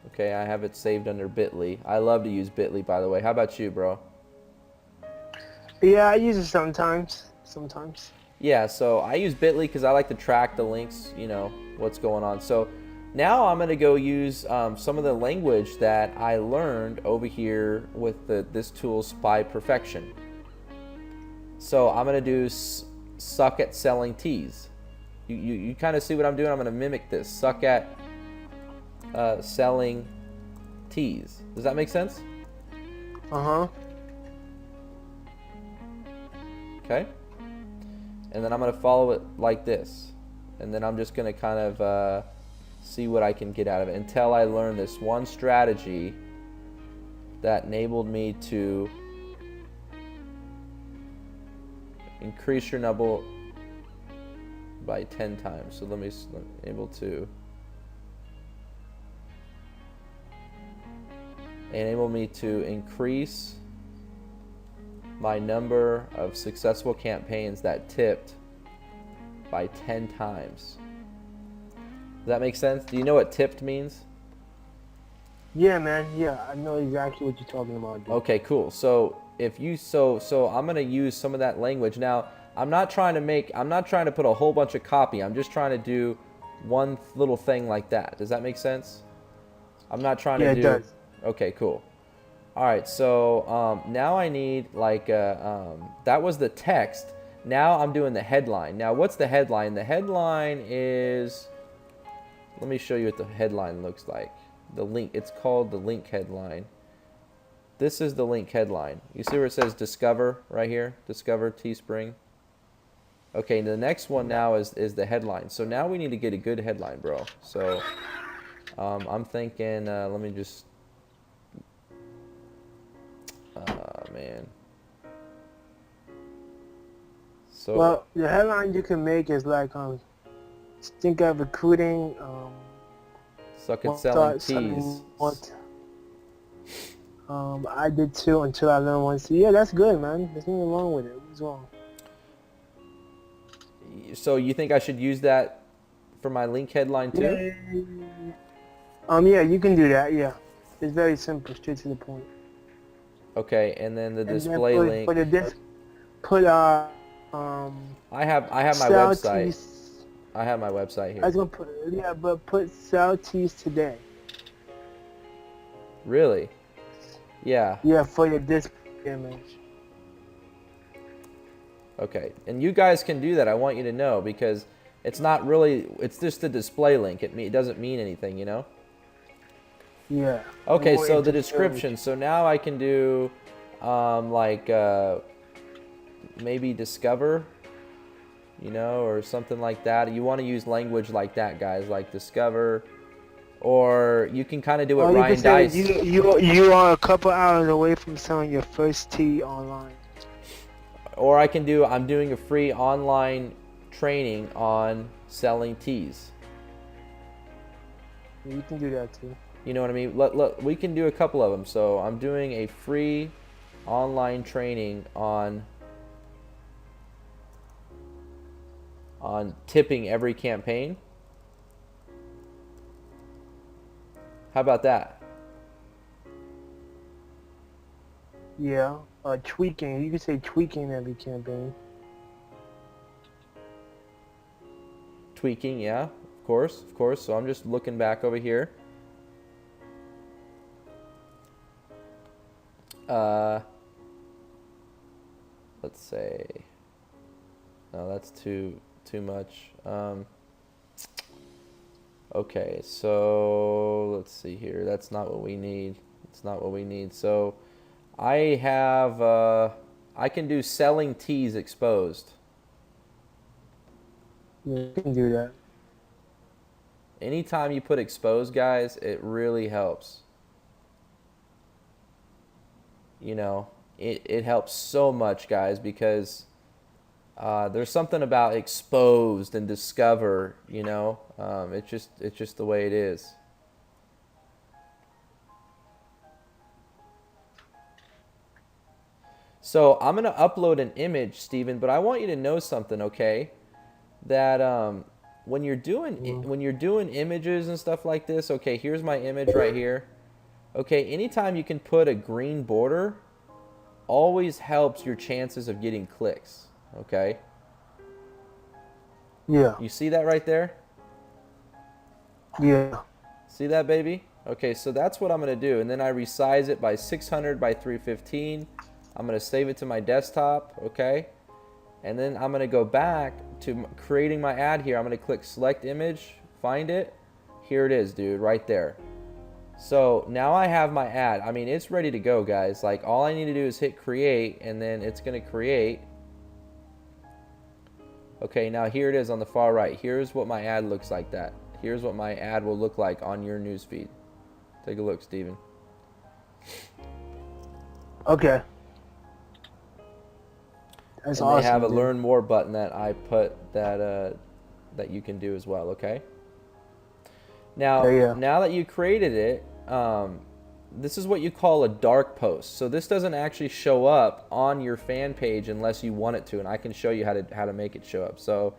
Okay, I have it saved under Bitly. I love to use Bitly, by the way. How about you, bro? Yeah, I use it sometimes. Sometimes. Yeah, so I use Bitly because I like to track the links, you know, what's going on. So now I'm going to go use some of the language that I learned over here with this tool, Spy Perfection. So I'm going to do suck at selling teas. You kind of see what I'm doing? I'm going to mimic this. Suck at selling teas. Does that make sense? Uh-huh. Okay. And then I'm going to follow it like this. And then I'm just going to kind of see what I can get out of it until I learn this one strategy that enabled me to increase your number by 10 times. So let me able to enable me to increase my number of successful campaigns that tipped by 10 times. Does that make sense? Do you know what tipped means? Yeah, man. Yeah, I know exactly what you're talking about, dude. Okay, cool. So if you so I'm gonna use some of that language. Now I'm not trying to put a whole bunch of copy. I'm just trying to do one little thing like that. Does that make sense? I'm not trying to do. Yeah, it does. Okay, cool. All right, so now I need like that was the text. Now I'm doing the headline. Now what's the headline? The headline is, let me show you what the headline looks like. The link, it's called the link headline. This is the link headline. You see where it says Discover right here? Discover Teespring. Okay, the next one now is the headline. So now we need to get a good headline, bro. So I'm thinking, let me just, man. So Well, the headline you can make is like, think of recruiting, suck at selling something teas. what I did too until I learned one. So yeah, that's good, man. There's nothing wrong with it. What's wrong? So you think I should use that for my link headline too? Yeah, you can do that. Yeah, it's very simple, straight to the point. Okay, and then the And then display link. I have my sell website. teas. I have my website I was here. gonna put sell teas today. Really? Yeah. Yeah, for your display image. Okay. And you guys can do that. I want you to know, because it's not really, it's just a display link. It doesn't mean anything, you know? Yeah. Okay, More so the interesting. description. So now I can do maybe discover, you know, or something like that. You want to use language like that, guys, like discover, or you can kind of do what Or you Ryan can say Dice. you are a couple hours away from selling your first tea online. Or I'm doing a free online training on selling teas. You can do that too. You know what I mean? We can do a couple of them. So I'm doing a free online training on tipping every campaign. How about that? Yeah. Tweaking. You could say tweaking every campaign. Tweaking, yeah, of course, of course. So I'm just looking back over here. Let's say, no, that's too much. Okay, so let's see here. That's not what we need. It's not what we need. So I have, I can do selling teas exposed. Yeah, you can do that. Anytime you put exposed, guys, it really helps. You know, it helps so much, guys, because there's something about exposed and discover, you know. It's just the way it is. So I'm gonna upload an image, Steven, but I want you to know something, okay? That when you're doing images and stuff like this, okay, here's my image right here. Okay, anytime you can put a green border, always helps your chances of getting clicks. Okay, Yeah. you see that right there? Yeah. See that, baby? Okay, so that's what I'm gonna do, and then I resize it by 600 by 315. I'm gonna save it to my desktop, okay? And then I'm gonna go back to creating my ad here. I'm gonna click select image, find it. Here it is, dude, right there. So now I have my ad. I mean, it's ready to go, guys. Like, all I need to do is hit create, and then it's gonna create. Okay, now here it is on the far right. Here's what my ad looks like that. Here's what my ad will look like on your newsfeed. Take a look, Steven. Okay. That's and awesome. they have a dude. learn more button that I put that that you can do as well. Okay. Now, Yeah. now that you created it, this is what you call a dark post. So this doesn't actually show up on your fan page unless you want it to, and I can show you how to make it show up. So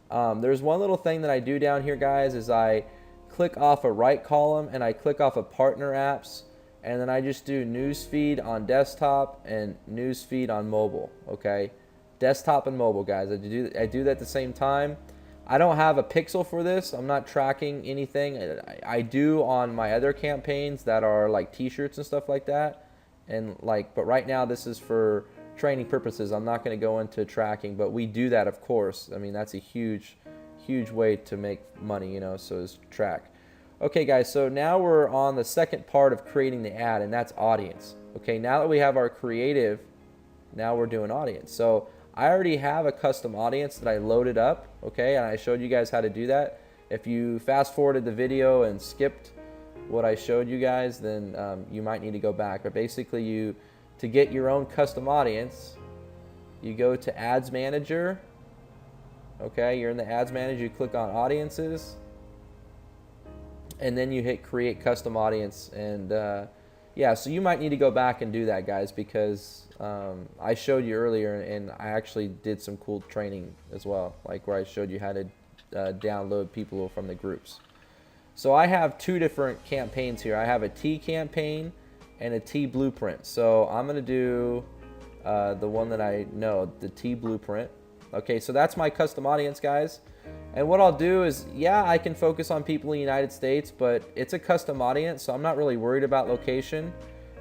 there's one little thing that I do down here, guys, is I click off a right column and I click off a partner apps, and then I just do newsfeed on desktop and newsfeed on mobile. Okay, desktop and mobile, guys. I do that at the same time. I don't have a pixel for this. I'm not tracking anything. I do on my other campaigns that are like t-shirts and stuff like that. And like, but right now this is for training purposes. I'm not going to go into tracking, but we do that, of course. I mean, that's a huge way to make money, you know, so is track. Okay, guys, so now we're on the second part of creating the ad, and that's audience. Okay, now that we have our creative, now we're doing audience. So I already have a custom audience that I loaded up, okay, and I showed you guys how to do that. If you fast forwarded the video and skipped what I showed you guys, then you might need to go back. But basically, to get your own custom audience, you go to Ads Manager, okay, you're in the Ads Manager, you click on Audiences, and then you hit Create Custom Audience, and yeah, so you might need to go back and do that, guys, because I showed you earlier, and I actually did some cool training as well, like where I showed you how to download people from the groups. So I have two different campaigns here. I have a T campaign and a T blueprint. So I'm going to do the one that I know, the T blueprint. Okay, so that's my custom audience, guys. And what I'll do is, yeah, I can focus on people in the United States, but it's a custom audience, so I'm not really worried about location.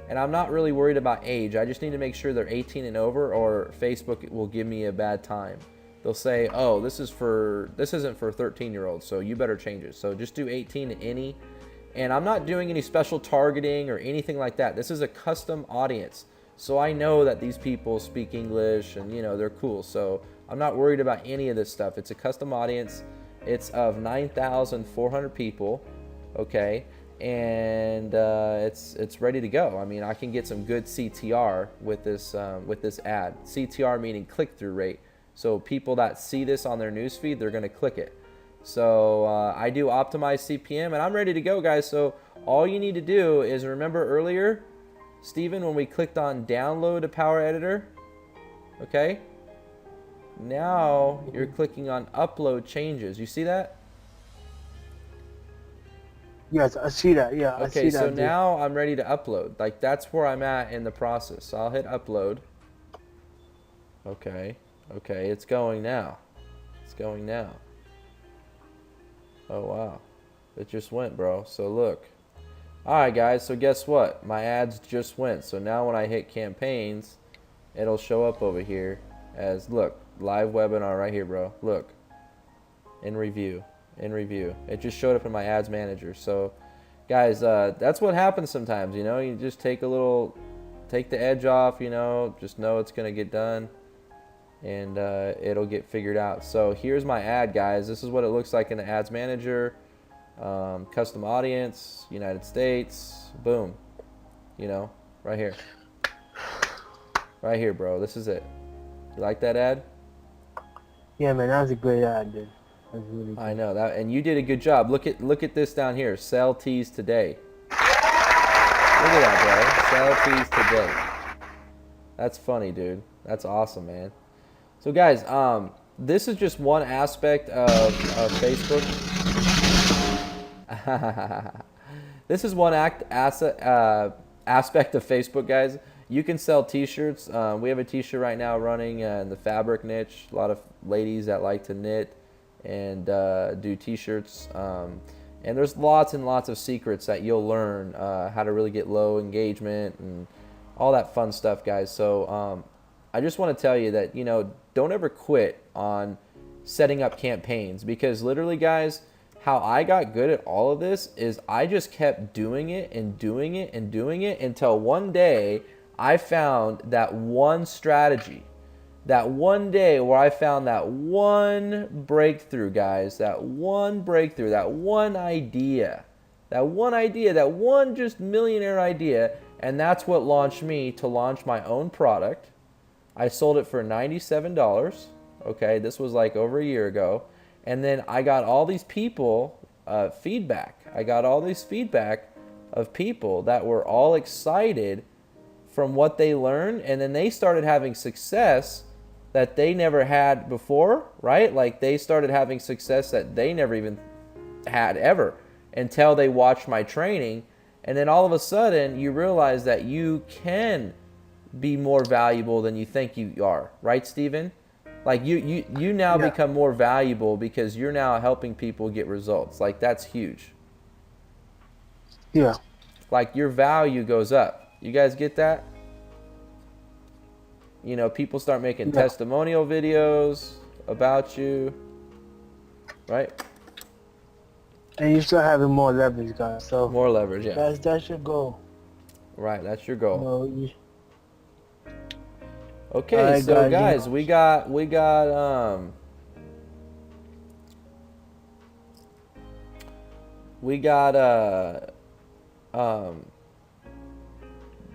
And I'm not really worried about age. I just need to make sure they're 18 and over, or Facebook will give me a bad time. They'll say, oh, this isn't for 13-year-olds, so you better change it. So just do 18 to any. And I'm not doing any special targeting or anything like that. This is a custom audience. So I know that these people speak English and, you know, they're cool. So I'm not worried about any of this stuff. It's a custom audience. It's of 9,400 people, okay? And it's ready to go. I mean, I can get some good CTR with this ad. CTR meaning click-through rate. So people that see this on their newsfeed, they're going to click it. So I do optimize CPM, and I'm ready to go, guys. So all you need to do is remember earlier, Steven, when we clicked on download a Power Editor, okay? Now you're clicking on upload changes. You see that? Yes, I see that. Yeah, I Okay, see so that, dude. now I'm ready to upload. Like that's where I'm at in the process. So I'll hit upload. Okay. Okay, it's going now. It's going now. Oh wow. It just went, bro. So look. Alright guys, so guess what? My ads just went. So now when I hit campaigns, it'll show up over here as look, live webinar right here, bro. Look. In review. In review. It just showed up in my ads manager. So guys, that's what happens sometimes, you know. You just take the edge off, you know. Just know it's gonna get done, and it'll get figured out. So here's my ad, guys. This is what it looks like in the ads manager. Custom audience, United States, boom. You know, right here, bro. This is it. You like that ad? Yeah, man, that was a great ad, dude. That's really good. I know that, and you did a good job. Look at this down here. Sell teas today. Look at that, bro. Sell teas today. That's funny, dude. That's awesome, man. So, guys, this is just one aspect of Facebook. This is one aspect of Facebook, guys. You can sell T-shirts. We have a T-shirt right now running in the fabric niche. A lot of ladies that like to knit and do T-shirts. And there's lots and lots of secrets that you'll learn how to really get low engagement and all that fun stuff, guys. So I just want to tell you that, you know, don't ever quit on setting up campaigns, because literally, guys, how I got good at all of this is I just kept doing it and doing it and doing it until one day I found that one strategy. That one day where I found that one breakthrough, guys, that one breakthrough, that one idea, that one just millionaire idea, and that's what launched me to launch my own product. I sold it for $97. Okay, this was like over a year ago. And then I got all these people feedback. I got all this feedback of people that were all excited from what they learned, and then they started having success that they never had before, right? Like they started having success that they never even had ever until they watched my training. And then all of a sudden you realize that you can be more valuable than you think you are, right, Steven? Like you now Yeah. become more valuable because you're now helping people get results. Like that's huge. Yeah. Like your value goes up. You guys get that? You know, people start making Yeah. testimonial videos about you, right? And you start having more leverage, guys. So More leverage, yeah. that's your goal. Right, that's your You goal. know, you, Okay, Alright, so guys, guys, you know. we got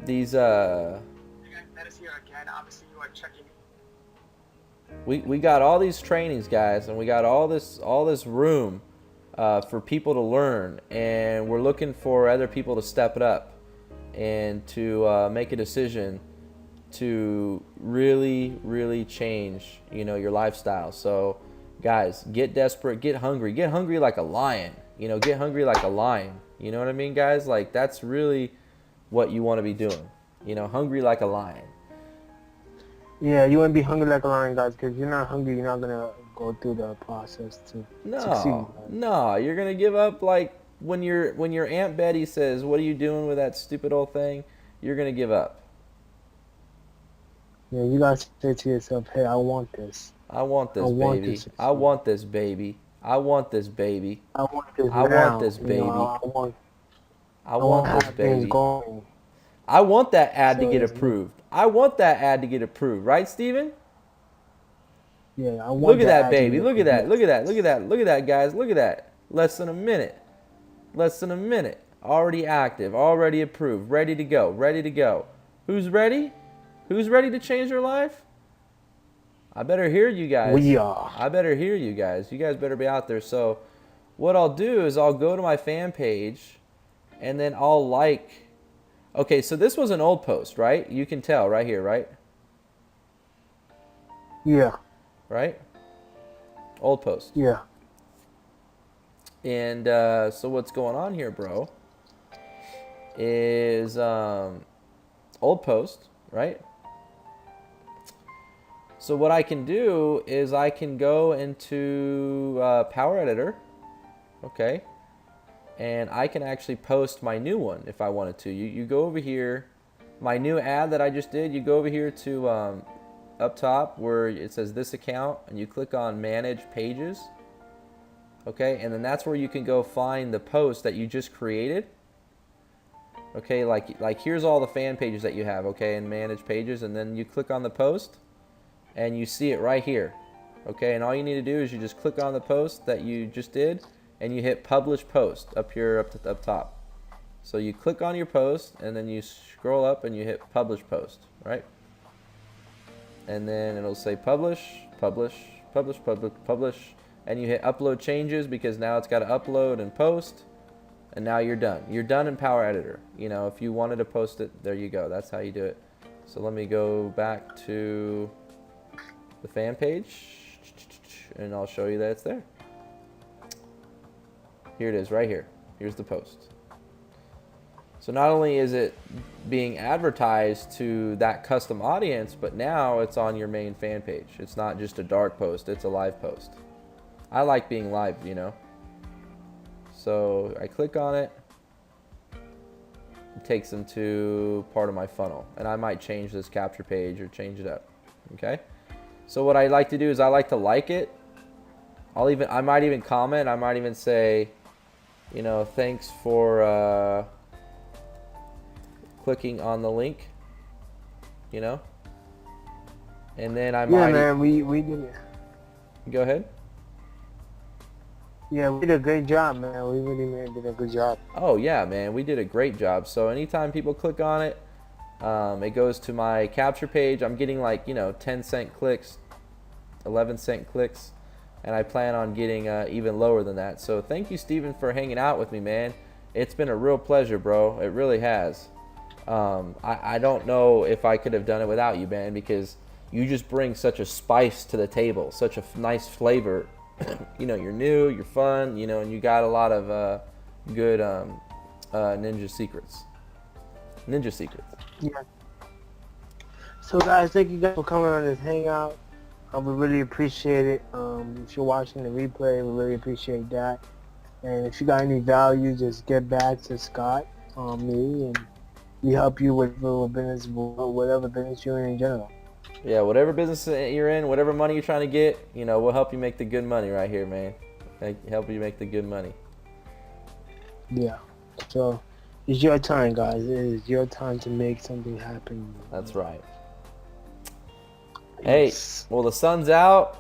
these that is here again. Obviously, you are checking. we got all these trainings, guys, and we got all this room for people to learn, and we're looking for other people to step it up and to make a decision to really change, you know, your lifestyle. So guys, get desperate, get hungry like a lion, you know, get hungry like a lion, you know what I mean, guys? Like that's really what you want to be doing, you know, hungry like a lion. Yeah, you want to be hungry like a lion, guys, because you're not hungry, you're not gonna go through the process to succeed. No, you're gonna give up. Like when your Aunt Betty says, "What are you doing with that stupid old thing?" You're gonna give up. Yeah, you gotta say to yourself, "Hey, I want this. I want this, I want baby. to I want this, baby. I want this, baby. I want this I now. want this, You know, baby. I I want want to this, have things baby. going." I want that ad to So get it's- approved. I want that ad to get approved, right, Steven? Yeah, I want. Look at the that, ad to baby. get Look at that. approved. Look at that. Look at that. Look at that, guys. Look at that. Less than a minute. Less than a minute. Already active. Already approved. Ready to go. Ready to go. Who's ready? Who's ready to change their life? I better hear you guys. We are. I better hear you guys. You guys better be out there. So what I'll do is I'll go to my fan page and then I'll like. Okay, so this was an old post, right? You can tell right here, right? Yeah, Right? Old post. yeah. And so what's going on here, bro, is old post, right? So what I can do is I can go into Power Editor, okay, and I can actually post my new one if I wanted to. You go over here, my new ad that I just did, you go over here to up top where it says this account, and you click on Manage Pages, okay, and then that's where you can go find the post that you just created. Okay, like here's all the fan pages that you have, okay, and Manage Pages, and then you click on the post, and you see it right here, okay, and all you need to do is you just click on the post that you just did, and you hit Publish Post up here up top. So you click on your post, and then you scroll up and you hit Publish Post, right? And then it'll say Publish, Publish, Publish, Publish, Publish, and you hit Upload Changes because now it's got to upload and post. And now you're done. You're done in Power Editor. You know, if you wanted to post it, there you go. That's how you do it. So let me go back to the fan page, and I'll show you that it's there. Here it is, right here. Here's the post. So not only is it being advertised to that custom audience, but now it's on your main fan page. It's not just a dark post, it's a live post. I like being live, you know. So I click on it, it takes them to part of my funnel, and I might change this capture page or change it up, okay? So what I like to do is I like to like it. I might even comment, I might even say, you know, thanks for clicking on the link, you know? And then I might... Yeah, man, we did it. Go ahead. Yeah, we did a great job, man. We really did a good job. Oh yeah, man, we did a great job. So anytime people click on it, it goes to my capture page. I'm getting like, you know, 10-cent clicks, 11-cent clicks, and I plan on getting even lower than that. So thank you, Steven, for hanging out with me, man. It's been a real pleasure, bro. It really has. I don't know if I could have done it without you, man, because you just bring such a spice to the table, such a nice flavor. You know, you're new, you're fun, you know, and you got a lot of good ninja secrets. Yeah. So guys, thank you guys for coming on this hangout. We really appreciate it. If you're watching the replay, we really appreciate that. And if you got any value, just get back to Scott, me, and we help you with business, whatever business you're in general. Yeah, whatever business you're in, whatever money you're trying to get, you know, we'll help you make the good money right here, man. Help you make the good money. Yeah. So it's your time, guys. It is your time to make something happen. That's right. Hey, well, the sun's out.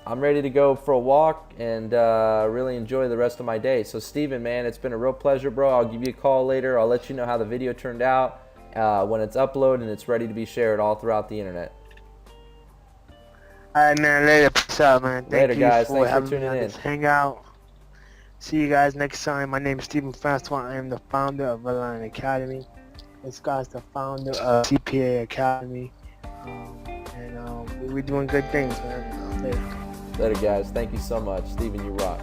I'm ready to go for a walk and really enjoy the rest of my day. So, Steven, man, it's been a real pleasure, bro. I'll give you a call later. I'll let you know how the video turned out when it's uploaded and it's ready to be shared all throughout the internet. All right, man. Later. Peace out, man. Later, guys. For Thanks for having me tuning on in. this hangout. See you guys next time. My name is Steven Francois. I am the founder of Redline Academy. And Scott's the founder of CPA Academy. And we're doing good things, man. Later. Later, guys. Thank you so much. Steven, you rock.